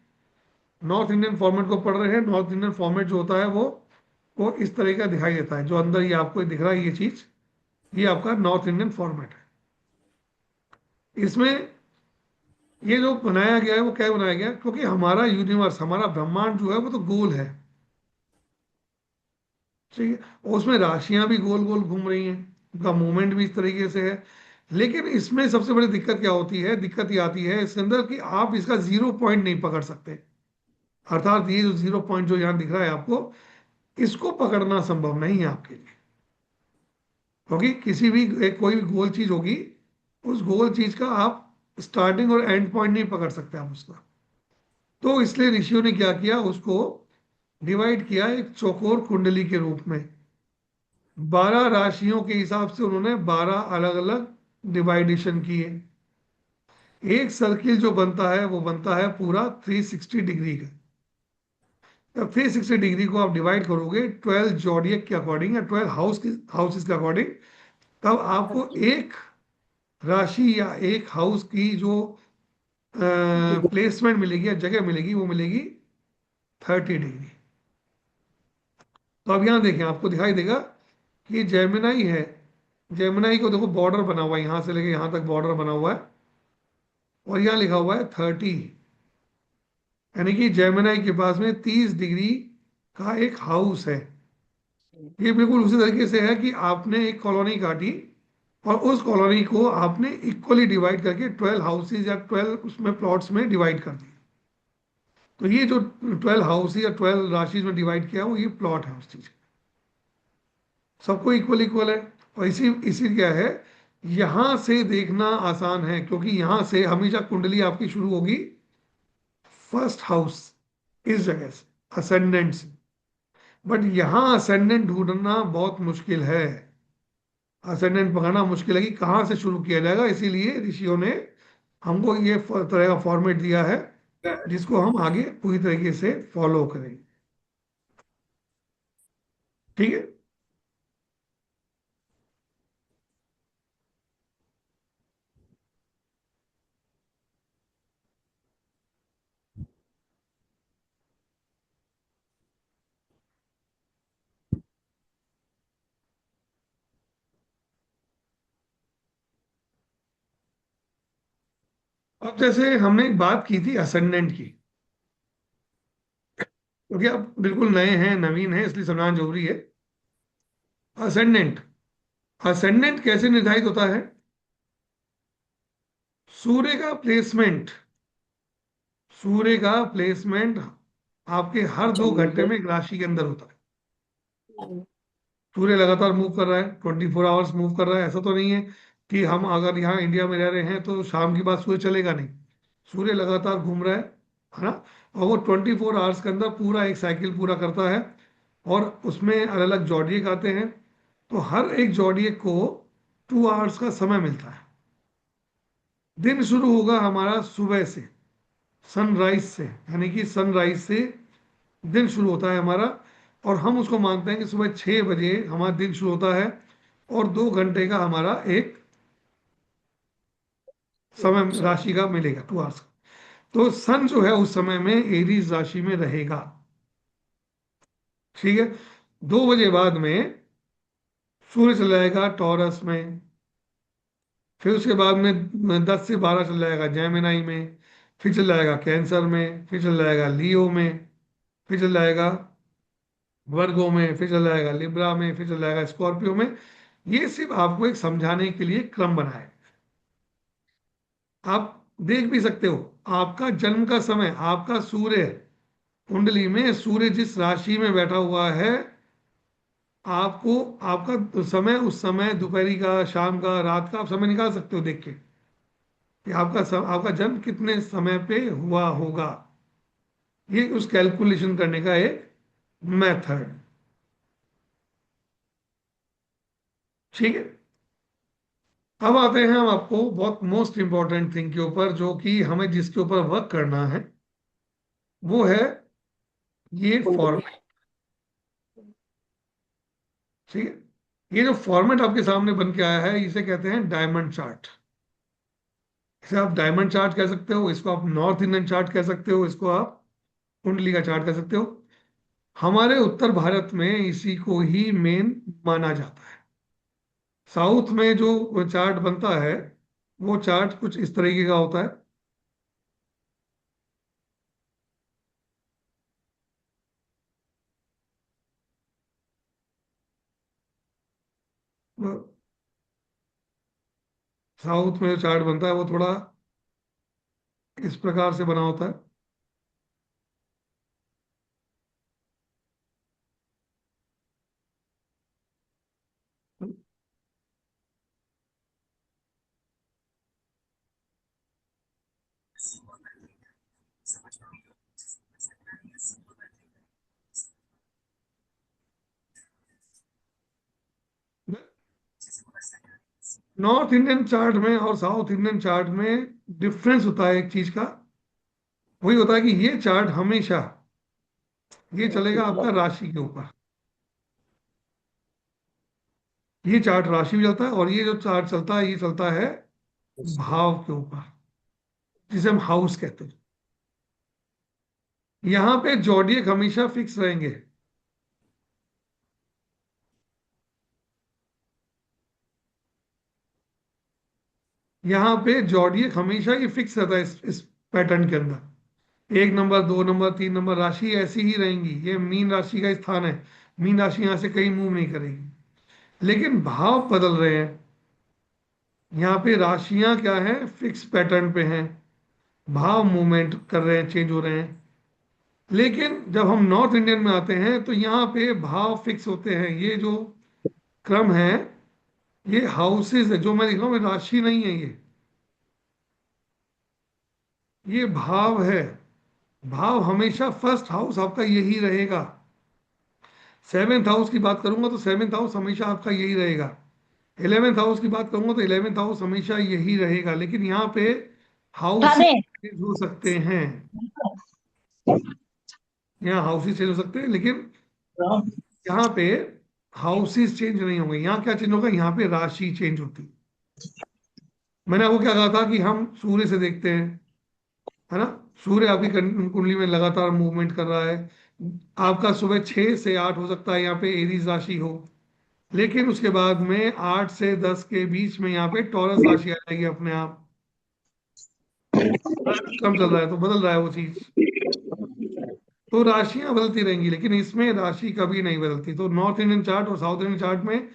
Speaker 1: नॉर्थ इंडियन फॉर्मेट को पढ़ रहे हैं। नॉर्थ इंडियन फॉर्मेट जो होता है वो इस तरह का दिखाई देता है, जो अंदर ये आपको दिख रहा है ये चीज, ये आपका नॉर्थ इंडियन फॉर्मेट है। इसमें ये जो बनाया गया है वो क्या बनाया गया है? क्योंकि हमारा यूनिवर्स, हमारा ब्रह्मांड जो है वो तो गोल है। ठीक है। और उसमें राशियां भी गोल गोल घूम रही हैं, उनका मूवमेंट भी इस तरीके से है। लेकिन इसमें सबसे बड़ी दिक्कत क्या होती है? दिक्कत ये आती है इसके अंदर कि आप इसका जीरो पॉइंट नहीं पकड़ सकते। अर्थात ये जो जीरो पॉइंट जो यहाँ दिख रहा है आपको, इसको पकड़ना संभव नहीं है आपके लिए। क्योंकि किसी भी कोई भी गोल चीज होगी, उस गोल चीज का आप स्टार्टिंग और एंड पॉइंट नहीं पकड़ सकते आप उसका। तो इसलिए ऋषियों ने क्या किया, उसको डिवाइड किया एक चौकोर कुंडली के रूप में। 12 राशियों के हिसाब से उन्होंने 12 अलग अलग डिवाइडेशन किए। एक सर्किल जो बनता है वो बनता है पूरा 360 डिग्री का। जब 360 डिग्री को आप डिवाइड करोगे 12 जॉडियक के अकॉर्डिंग या 12 हाउसेस के अकॉर्डिंग, तब आपको
Speaker 2: है।
Speaker 1: एक राशि या एक हाउस की जो प्लेसमेंट मिलेगी या जगह मिलेगी, वो मिलेगी 30 डिग्री। तो अब यहाँ देखें, आपको दिखाई देगा कि जेमिनाई है। जेमिनाई को देखो, बॉर्डर बना हुआ है, यहाँ से लेके यहाँ तक बॉर्डर बना हुआ है, और यहाँ लिखा हुआ है 30। यानी कि जेमिनाई के पास में 30 डिग्री का एक हाउस है। ये बिल्कुल उसी तरीके से है कि आपने एक कॉलोनी काटी और उस कॉलोनी को आपने इक्वली डिवाइड करके 12 हाउसेज या 12 उसमें प्लॉट्स में डिवाइड कर दिया। तो ये जो 12 हाउसेज या 12 राशिज में डिवाइड किया, वो ये प्लॉट है उस चीज का। सबको इक्वल इक्वल है। और इसी इसी क्या है, यहां से देखना आसान है, क्योंकि यहां से हमेशा कुंडली आपकी शुरू होगी फर्स्ट हाउस, इस जगह से, असेंडेंट से। बट यहां असेंडेंट ढूंढना बहुत मुश्किल है। असेंडेंट पकड़ना मुश्किल है कि कहाँ से शुरू किया जाएगा। इसीलिए ऋषियों ने हमको ये तरह का फॉर्मेट दिया है, जिसको हम आगे पूरी तरीके से फॉलो करेंगे। ठीक है। अब जैसे हमने एक बात की थी असेंडेंट की, क्योंकि अब बिल्कुल नए हैं, नवीन है, इसलिए समझाना जरूरी है। असेंडेंट, असेंडेंट कैसे निर्धारित होता है? सूर्य का प्लेसमेंट, सूर्य का प्लेसमेंट आपके हर 2 घंटे
Speaker 2: चंद्र।
Speaker 1: में एक राशि के अंदर होता है। सूर्य लगातार मूव कर रहा है, 24 आवर्स मूव कर रहा है। ऐसा तो नहीं है कि हम अगर यहाँ इंडिया में रह रहे हैं तो शाम के बाद सूर्य चलेगा, नहीं। सूर्य लगातार घूम रहा है ना। और वो 24 आवर्स के अंदर पूरा एक साइकिल पूरा करता है, और उसमें अलग अलग जॉडियक आते हैं। तो हर एक जॉडियक को 2 आवर्स का समय मिलता है। दिन शुरू होगा हमारा सुबह से, सनराइज से, यानी कि सनराइज से दिन शुरू होता है हमारा। और हम उसको मानते हैं कि सुबह 6 बजे हमारा दिन शुरू होता है, और 2 घंटे का हमारा एक समय राशि का मिलेगा, 2 आवर्स का। तो सन जो है उस समय में एरीज राशि में रहेगा। ठीक है। 2 बजे बाद में सूर्य चला जाएगा टॉरस में। फिर उसके बाद में 10 से 12 चल जाएगा जेमिनाई में। फिर चल जाएगा कैंसर में। फिर चल जाएगा लियो में। फिर चल जाएगा वर्गो में। फिर चल जाएगा लिब्रा में। फिर चल जाएगा स्कॉर्पियो में। ये सिर्फ आपको एक समझाने के लिए क्रम बना है। आप देख भी सकते हो आपका जन्म का समय, आपका सूर्य कुंडली में सूर्य जिस राशि में बैठा हुआ है, आपको आपका समय उस समय दोपहरी का, शाम का, रात का आप समय निकाल सकते हो देख के कि आपका जन्म कितने समय पे हुआ होगा। ये उस कैलकुलेशन करने का एक मेथड। ठीक है। अब आते हैं हम आपको बहुत मोस्ट इंपॉर्टेंट थिंग के ऊपर, जो कि हमें जिसके ऊपर वर्क करना है, वो है ये
Speaker 2: कुंडली।
Speaker 1: फॉर्मेट। ठीक है। ये जो फॉर्मेट आपके सामने बन के आया है, इसे कहते हैं डायमंड चार्ट। इसे आप डायमंड चार्ट कह सकते हो, इसको आप नॉर्थ इंडियन चार्ट कह सकते हो, इसको आप कुंडली का चार्ट कह सकते हो। हमारे उत्तर भारत में इसी को ही मेन माना जाता है। साउथ में जो चार्ट बनता है, वो चार्ट कुछ इस तरीके का होता है। साउथ में जो चार्ट बनता है वो थोड़ा इस प्रकार से बना होता है। नॉर्थ इंडियन चार्ट में और साउथ इंडियन चार्ट में डिफरेंस होता है एक चीज का। वही होता है कि ये चार्ट हमेशा ये चलेगा आपका राशि के ऊपर। ये चार्ट राशि में चलता है, और ये जो चार्ट चलता है ये चलता है भाव के ऊपर, जिसे हम हाउस कहते हैं। यहाँ पे जॉडियक हमेशा फिक्स रहेंगे। यहाँ पे जॉडियक हमेशा ये फिक्स रहता है इस पैटर्न के अंदर। 1 नंबर, 2 नंबर, 3 नंबर राशि ऐसी ही रहेंगी। ये मीन राशि का स्थान है। मीन राशि यहाँ से कहीं मूव नहीं करेगी। लेकिन भाव बदल रहे हैं। यहाँ पे राशियां क्या है, फिक्स पैटर्न पे हैं। भाव मूवमेंट कर रहे हैं, चेंज हो रहे हैं। लेकिन जब हम नॉर्थ इंडियन में आते हैं तो यहाँ पे भाव फिक्स होते हैं। ये जो क्रम है, ये हाउसेस है जो मैं लिख रहा हूँ, ये राशि नहीं है। ये भाव है। भाव हमेशा फर्स्ट हाउस आपका यही रहेगा। 7th हाउस की बात करूंगा तो 7th हाउस हमेशा आपका यही रहेगा। 11th हाउस की बात करूंगा तो 11th हाउस हमेशा यही रहेगा। लेकिन यहाँ पे
Speaker 2: उठा
Speaker 1: हाउसेस
Speaker 2: दे।
Speaker 1: चेंज हो सकते हैं। यहाँ हाउसेस चेंज हो सकते हैं, लेकिन यहाँ पे हाउसेस चेंज नहीं होंगे। यहाँ क्या चेंज होगा, यहाँ पे राशि चेंज होती है। मैंने आपको क्या कहा था कि हम सूर्य से देखते हैं, है ना। सूर्य आपकी कुंडली में लगातार मूवमेंट कर रहा है। आपका सुबह 6 से 8 हो सकता है यहाँ पे एरीज राशि हो। लेकिन उसके बाद में 8 से 10 के बीच में यहाँ पे टॉरस राशि आ जाएगी अपने आप। कम चल रहा है तो बदल रहा है वो चीज। तो राशियां बदलती रहेंगी, लेकिन इसमें राशि कभी नहीं बदलती। तो नॉर्थ इंडियन चार्ट और साउथ इंडियन चार्ट में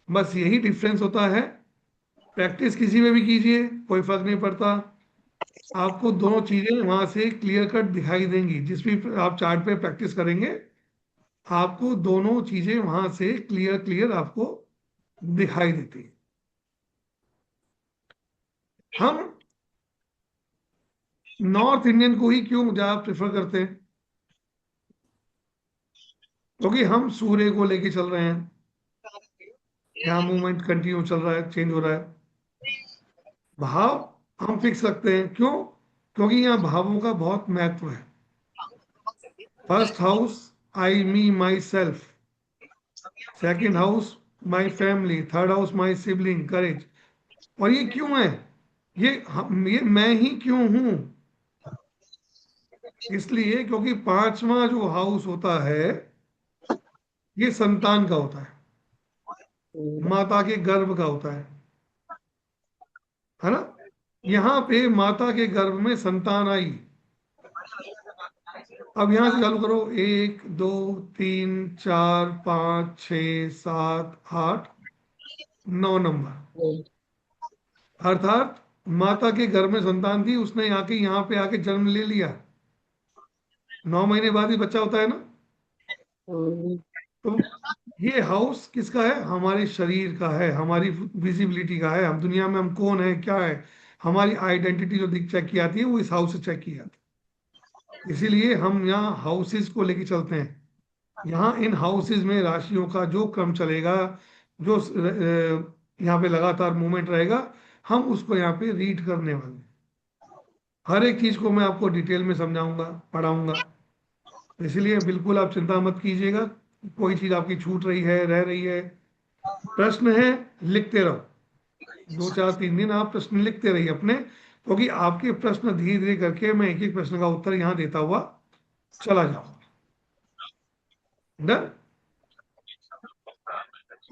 Speaker 1: बस यही डिफरेंस होता है। प्रैक्टिस किसी में भी कीजिए, कोई फर्क नहीं पड़ता। आपको दोनों चीजें वहां से क्लियर कट दिखाई देंगी। जिस भी आप चार्ट पे प्रैक्टिस करेंगे, आपको दोनों चीजें वहां से क्लियर क्लियर आपको दिखाई देती हैं। हम नॉर्थ इंडियन को ही क्यों ज्यादा प्रेफर करते हैं, क्योंकि हम सूर्य को लेके चल रहे हैं। यहाँ मूवमेंट कंटिन्यू चल रहा है, चेंज हो रहा है। भाव हम फिक्स रखते हैं, क्यों? क्योंकि यहाँ भावों का बहुत महत्व है। First house, I me myself. Second house, my family. Third house, my sibling, courage. और ये क्यों है? ये मैं ही क्यों हूं? इसलिए क्योंकि पांचवा जो हाउस होता है ये संतान का होता है, माता के गर्भ का होता है ना। यहाँ पे माता के गर्भ में संतान आई। अब यहां से चालू करो, 1 2 3 4 5 6 7 8 9 नंबर। अर्थात माता के गर्भ में संतान थी, उसने आके यहाँ पे आके जन्म ले लिया। 9 महीने बाद ही बच्चा होता है ना। तो ये हाउस किसका है? हमारे शरीर का है, हमारी विजिबिलिटी का है, हम दुनिया में हम कौन है, क्या है, हमारी आइडेंटिटी जो दिख चेक की आती है वो इस हाउस से चेक की जाती है। इसीलिए हम यहाँ हाउसेस को लेके चलते हैं। यहाँ इन हाउसेस में राशियों का जो क्रम चलेगा, जो यहाँ पे लगातार मूवमेंट रहेगा, हम उसको यहाँ पे रीड करने वाले हैं। हर एक चीज को मैं आपको डिटेल में समझाऊंगा, पढ़ाऊंगा। इसलिए बिल्कुल आप चिंता मत कीजिएगा, कोई चीज आपकी छूट रही है, रह रही है, प्रश्न है, लिखते रहो। 2 4 3 दिन आप प्रश्न लिखते रहिए अपने, क्योंकि आपके प्रश्न धीरे धीरे करके मैं एक एक प्रश्न का उत्तर यहाँ देता हुआ चला जाऊंगा। डन।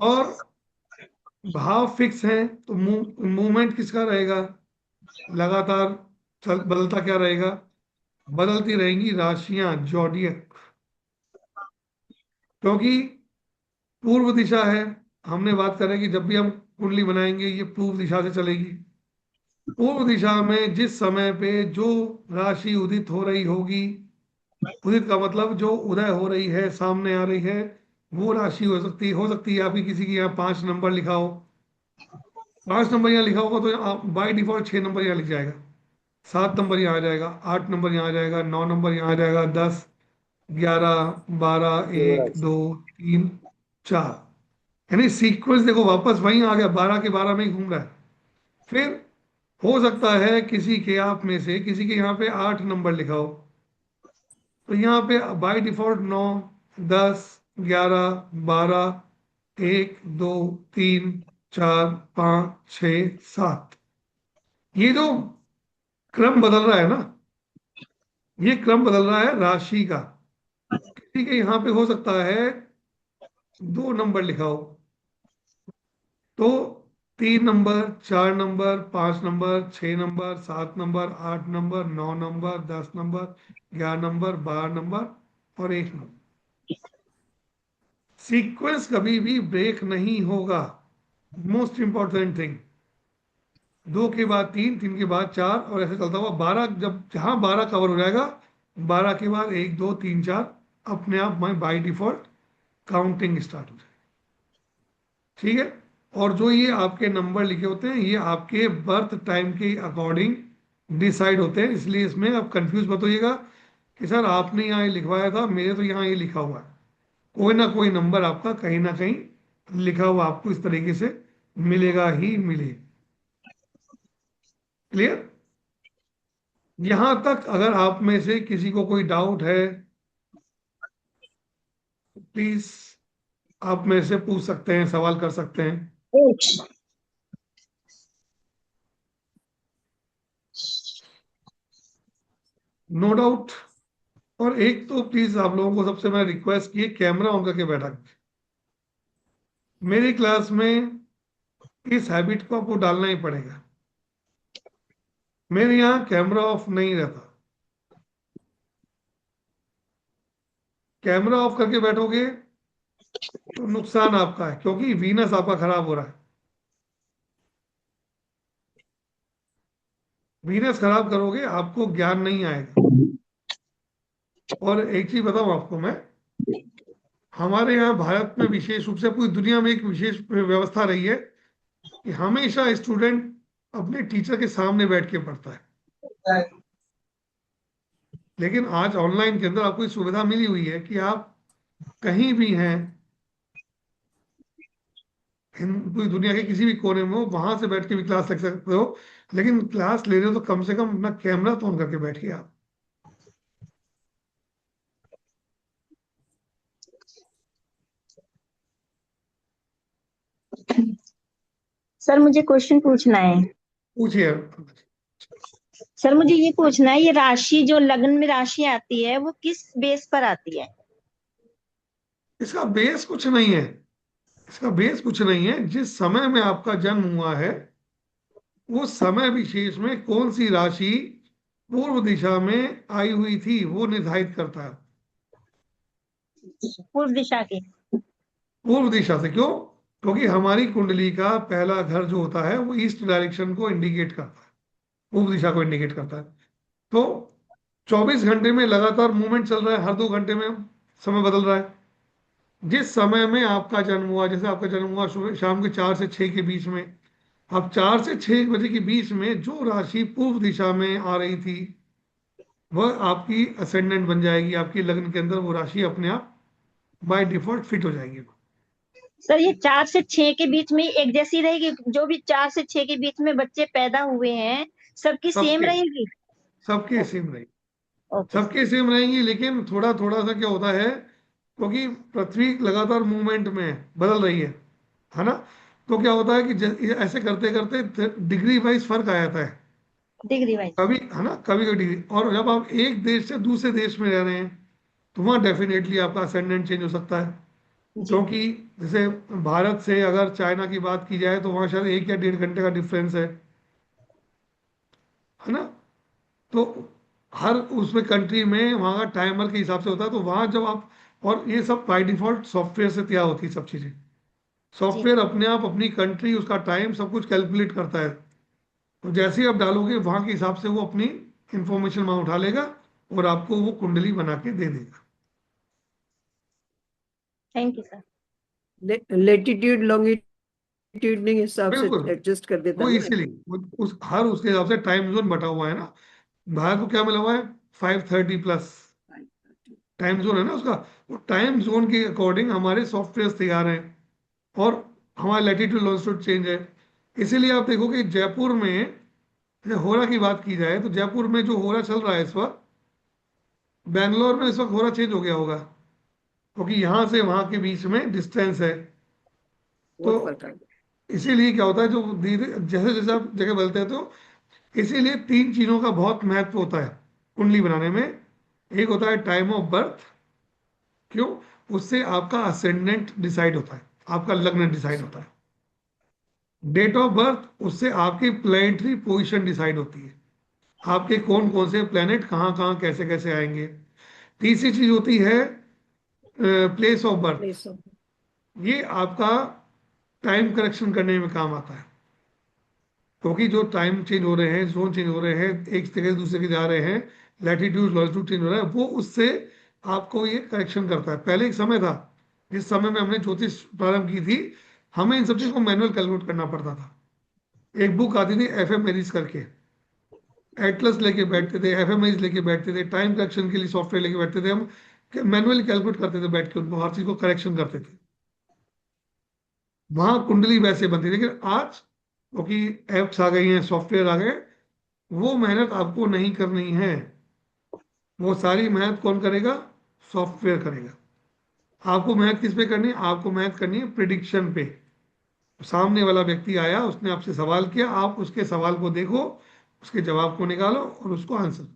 Speaker 1: और भाव फिक्स हैं तो मूवमेंट किसका रहेगा? लगातार बदलता क्या रहेगा? बदलती रहेंगी राशियां, जॉडियक। क्योंकि पूर्व दिशा है, हमने बात करें कि जब भी हम कुंडली बनाएंगे ये पूर्व दिशा से चलेगी। पूर्व दिशा में जिस समय पे जो राशि उदित हो रही होगी, उदित का मतलब जो उदय हो रही है, सामने आ रही है, वो राशि हो सकती है आपकी किसी की यहाँ 5 नंबर लिखा हो। 5 नंबर यहाँ लिखा होगा तो आप बाई डिफॉल्ट 6 नंबर यहाँ लिख जाएगा, 7 नंबर यहाँ आ जाएगा, 8 नंबर यहाँ आ जाएगा, 9 नंबर यहाँ आ जाएगा, 10 11 12 1 2 3 4। यानी सीक्वेंस देखो वापस वहीं आ गया, 12 के 12 में ही घूम रहा है। फिर हो सकता है किसी के आप में से किसी के यहाँ पे 8 नंबर लिखा हो, तो यहाँ पे बाय डिफॉल्ट 9 10 11 12 1 2 3 4 5 6 7, ये जो क्रम बदल रहा है ना, ये क्रम बदल रहा है राशि का। किसी के यहाँ पे हो सकता है 2 नंबर लिखा हो, तो 3 number, 4 number, 5 number, 6 number, 7 number, 8 number, 9 number, 10 number, 11 number, 12 number और 1 नंबर। सीक्वेंस कभी भी ब्रेक नहीं होगा। मोस्ट इंपॉर्टेंट थिंग, 2 के बाद 3, 3 के बाद 4 और ऐसे चलता हुआ 12। जब जहां 12 कवर हो जाएगा, 12 के बाद 1 2 3 4 अपने आप में बाई डिफॉल्ट काउंटिंग स्टार्ट हो जाएगी। ठीक है। और जो ये आपके नंबर लिखे होते हैं ये आपके बर्थ टाइम के अकॉर्डिंग डिसाइड होते हैं, इसलिए इसमें आप कंफ्यूज मत होइएगा कि सर आपने यहाँ ये लिखवाया था, मेरे तो यहाँ ये लिखा हुआ है। कोई ना कोई नंबर आपका कहीं ना कहीं लिखा हुआ आपको इस तरीके से मिलेगा ही मिलेगा। क्लियर? यहां तक अगर आप में से किसी को कोई डाउट है, प्लीज आप मेरे से पूछ सकते हैं, सवाल कर सकते हैं। No doubt. और एक तो प्लीज आप लोगों को सबसे मैं रिक्वेस्ट की, कैमरा ऑन करके बैठा करें। मेरी क्लास में इस हैबिट को आपको डालना ही पड़ेगा। मेरे यहाँ कैमरा ऑफ नहीं रहता। कैमरा ऑफ करके बैठोगे तो नुकसान आपका है, क्योंकि वीनस आपका खराब हो रहा है। वीनस खराब करोगे आपको ज्ञान नहीं आएगा। और एक चीज बताऊं आपको मैं, हमारे यहाँ भारत में विशेष रूप से पूरी दुनिया में एक विशेष व्यवस्था रही है कि हमेशा स्टूडेंट अपने टीचर के सामने बैठ के पढ़ता है। लेकिन आज ऑनलाइन के अंदर आपको ये सुविधा मिली हुई है कि आप कहीं भी हैं, पूरी दुनिया के किसी भी कोने में हो, वहां से बैठ के भी क्लास लग सकते हो। लेकिन क्लास ले रहे हो तो कम से कम अपना कैमरा तो ऑन करके बैठिए आप।
Speaker 2: सर मुझे क्वेश्चन पूछना है।
Speaker 1: पूछिए।
Speaker 3: सर मुझे ये पूछना है, ये राशि जो लग्न में राशि आती है वो किस बेस पर आती है?
Speaker 1: इसका बेस कुछ नहीं है। इसका बेस कुछ नहीं है, जिस समय में आपका जन्म हुआ है उस समय विशेष में कौन सी राशि पूर्व दिशा में आई हुई थी वो निर्धारित करता है।
Speaker 3: पूर्व दिशा की।
Speaker 1: पूर्व दिशा से क्यों? क्योंकि हमारी कुंडली का पहला घर जो होता है वो ईस्ट डायरेक्शन को इंडिकेट करता है, पूर्व दिशा को इंडिकेट करता है। तो 24 घंटे में लगातार मूवमेंट चल रहा है, हर 2 घंटे में समय बदल रहा है। जिस समय में आपका जन्म हुआ, जैसे आपका जन्म हुआ सुबह शाम के 4 से 6 के बीच में, अब 4 से 6 बजे के बीच में जो राशि पूर्व दिशा में आ रही थी वह आपकी असेंडेंट बन जाएगी, आपकी लग्न के अंदर वो राशि अपने आप बाय डिफॉल्ट फिट हो जाएगी।
Speaker 3: सर ये 4 से 6 के बीच में एक जैसी रहेगी? जो भी 4 से 6 के बीच में बच्चे पैदा हुए हैं सबकी सेम
Speaker 1: सबके
Speaker 3: रहेगी?
Speaker 1: सबके
Speaker 3: ओके।
Speaker 1: सेम रहेगी।
Speaker 3: Okay sir.
Speaker 1: सबके सेम रहेंगी, लेकिन थोड़ा थोड़ा सा क्या होता है, क्योंकि पृथ्वी लगातार मूवमेंट में बदल रही है ना। तो क्या होता है कि ऐसे करते करते डिग्री वाइज फर्क आ जाता है।
Speaker 3: Degree wise.
Speaker 1: कभी है ना, कभी कभी डिग्री, और जब आप एक देश से दूसरे देश में रह रहे हैं तो वहाँ डेफिनेटली आपका असेंडेंट चेंज हो सकता है।
Speaker 3: जी।
Speaker 1: क्योंकि जैसे भारत से अगर चाइना की बात की जाए तो वहाँ शायद 1 या 1.5 घंटे का डिफरेंस है ना। तो हर उसमें कंट्री में वहाँ का टाइमर के हिसाब से होता है, तो वहाँ जब आप, और ये सब बाय डिफॉल्ट सॉफ्टवेयर से तैयार होती है सब चीज़ें।
Speaker 3: जी।
Speaker 1: सॉफ्टवेयर अपने आप अपनी कंट्री, उसका टाइम, सब कुछ कैलकुलेट करता है। तो जैसे ही आप डालोगे वहाँ के हिसाब से वो अपनी इंफॉर्मेशन वहाँ उठा लेगा और आपको वो कुंडली बना के दे देगा।
Speaker 3: Thank you sir.
Speaker 2: Latitude longitude के हिसाब से
Speaker 1: बिल्कुल,
Speaker 2: एडजस्ट कर देता
Speaker 1: वो
Speaker 2: ना।
Speaker 1: इसीलिए उस हर उसके हिसाब से टाइम जोन बटा हुआ है ना। भारत को क्या मिला हुआ है? 5:30+ टाइम जोन है ना उसका। वो टाइम जोन के अकॉर्डिंग हमारे सॉफ्टवेयर तैयार हैं, और हमारा लैटिट्यूड लॉन्जिट्यूड चेंज है। इसीलिए आप देखोगे जयपुर में, जैसे होरा की बात की जाए तो जयपुर में जो होरा चल रहा है इस वक्त, बैंगलोर में इस वक्त होरा चेंज हो गया होगा, क्योंकि यहाँ से वहाँ के बीच में डिस्टेंस है। तो
Speaker 2: बहुत फर्क आ गया।
Speaker 1: इसीलिए क्या होता है, जो धीरे जैसे जैसे आप जगह बदलते हैं, तो इसीलिए 3 चीजों का बहुत महत्व होता है कुंडली बनाने में। एक होता है टाइम ऑफ बर्थ। क्यों? उससे आपका असेंडेंट डिसाइड होता है, आपका लग्न डिसाइड होता है। डेट ऑफ बर्थ, उससे आपकी प्लेनेटरी पोजीशन डिसाइड होती है, आपके कौन कौन से प्लेनेट कहाँ कहाँ कैसे कैसे आएंगे। तीसरी चीज होती है place of birth.
Speaker 2: Place of.
Speaker 1: ये आपका टाइम करेक्शन करने में काम आता है, क्योंकि जो टाइम चेंज हो रहे हैं, जोन चेंज हो रहे हैं, एक जगह से दूसरे के जा रहे हैं, लैटिट्यूड लॉन्जिट्यूड चेंज हो रहा है, वो उससे आपको ये करेक्शन करता है। पहले एक समय था जिस समय में हमने ज्योतिष प्रारंभ की थी, हमें इन सब चीज़ को मैनुअल कैलकुलेट करना पड़ता था। एक बुक आती थी एफएमएरीज करके, एटलस लेके बैठते थे, एफएमएरीज लेके बैठते थे, टाइम करेक्शन के लिए सॉफ्टवेयर लेके बैठते थे हम, मैनुअली कैलकुलेट करते थे बैठ के, उनको हर चीज़ को करेक्शन करते थे। वहां कुंडली वैसे बनती थी, लेकिन आज क्योंकि एप्स आ गई हैं, सॉफ्टवेयर आ गए, वो मेहनत आपको नहीं करनी है। वो सारी मेहनत कौन करेगा? सॉफ्टवेयर करेगा। आपको मेहनत किस पे करनी है? आपको मेहनत करनी है प्रिडिक्शन पे। सामने वाला व्यक्ति आया, उसने आपसे सवाल किया, आप उसके सवाल को देखो, उसके जवाब को निकालो और उसको आंसर।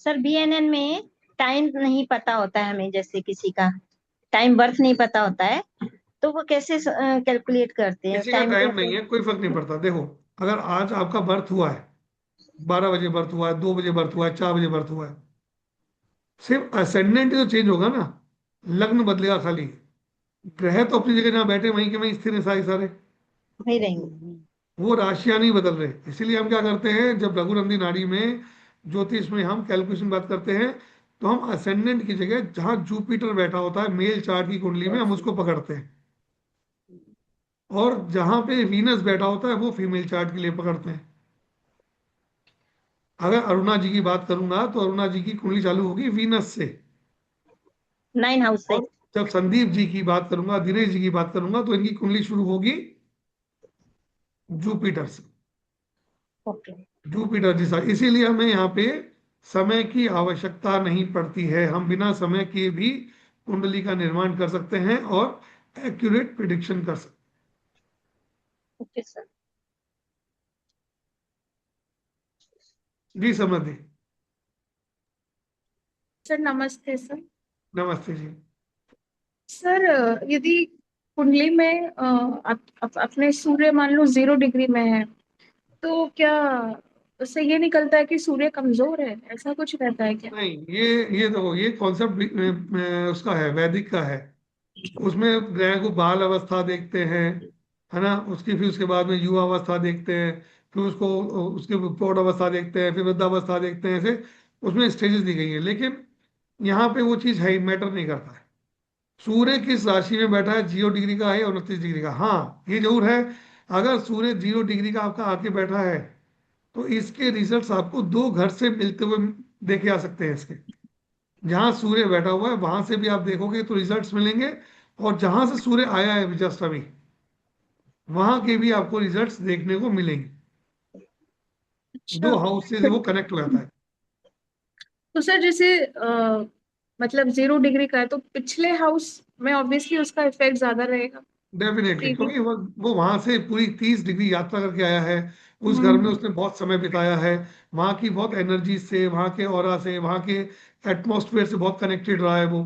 Speaker 3: सर बीएनएन में टाइम नहीं पता होता है हमें, जैसे किसी का टाइम बर्थ नहीं पता होता है तो वो कैसे कैलकुलेट करते हैं
Speaker 1: किसी का
Speaker 3: टाइम
Speaker 1: टाइम
Speaker 3: कैसे?
Speaker 1: नहीं है, कोई फर्क नहीं पड़ता। देखो, अगर आज आपका बर्थ हुआ है, 12 बजे बर्थ हुआ है, 2 बजे बर्थ हुआ है, 4 बजे बर्थ हुआ है, सिर्फ असेंडेंट जो चेंज होगा ना, लग्न बदलेगा खाली। ग्रह तो अपनी जगह जहाँ बैठे वहीं के वहीं स्थिर है सारे सारे,
Speaker 3: वही रहेंगे।
Speaker 1: वो राशियां नहीं बदल रहे। इसीलिए हम क्या करते हैं, जब रघुनंदी नाड़ी में ज्योतिष में हम कैलकुलेशन बात करते हैं, तो हम असेंडेंट की जगह जहां जुपिटर बैठा होता है मेल चार्ट की कुंडली में, हम उसको पकड़ते हैं, और जहां पे वीनस बैठा होता है वो फीमेल चार्ट के लिए पकड़ते हैं। अगर अरुणा जी की बात करूंगा तो अरुणा जी की कुंडली चालू होगी वीनस से,
Speaker 3: 9 हाउस से।
Speaker 1: और जब संदीप जी की बात करूंगा, दिनेश जी की बात करूंगा, तो इनकी कुंडली शुरू होगी जुपिटर से।
Speaker 3: ओके।
Speaker 1: जुपिटर जी सा, इसीलिए हमें यहाँ पे समय की आवश्यकता नहीं पड़ती है, हम बिना समय के भी कुंडली का निर्माण कर सकते हैं और एक्यूरेट प्रिडिक्शन कर सकते
Speaker 3: ओके सर।
Speaker 1: जी समझिए।
Speaker 4: सर नमस्ते सर।
Speaker 1: नमस्ते जी।
Speaker 4: सर यदि कुंडली में अपने सूर्य मान लो 0 डिग्री में है, तो क्या उससे ये निकलता है कि सूर्य कमजोर है, ऐसा कुछ रहता है क्या?
Speaker 1: नहीं, ये देखो, ये कॉन्सेप्ट उसका है, वैदिक का है। उसमें ग्रह को बाल अवस्था देखते हैं, है ना, उसकी फिर उसके बाद में युवा अवस्था देखते हैं, फिर उसको उसके प्रौढ़ अवस्था देखते हैं, फिर वृद्धावस्था देखते हैं, ऐसे उसमें स्टेजेस दी गई है। लेकिन यहाँ पे वो चीज है ही, मैटर नहीं करता है सूर्य किस राशि में बैठा है, 0 डिग्री का है या 29 डिग्री का। हाँ ये जरूर है, अगर सूर्य 0 डिग्री का आपका आके बैठा है तो इसके रिजल्ट्स आपको दो घर से मिलते हुए देखे आ सकते हैं इसके। जहां सूर्य बैठा हुआ है वहां से भी आप देखोगे तो रिजल्ट्स मिलेंगे, और जहां से सूर्य आया है जस्ट अभी, वहां के भी आपको रिजल्ट्स देखने को मिलेंगे।
Speaker 4: अच्छा।
Speaker 1: दो हाउस से वो कनेक्ट हो जाता है।
Speaker 4: तो सर जैसे मतलब 0 डिग्री का है तो पिछले हाउस में ऑब्वियसली उसका इफेक्ट ज्यादा रहेगा।
Speaker 1: Definitely,
Speaker 4: previous.
Speaker 1: क्योंकि वो वहां से पूरी 30 डिग्री यात्रा करके आया है, उस घर में
Speaker 4: हम्म।
Speaker 1: उसने बहुत समय बिताया है, वहां की बहुत एनर्जी से, वहां के ऑरा से, वहां के एटमॉस्फेयर से बहुत कनेक्टेड रहा है वो।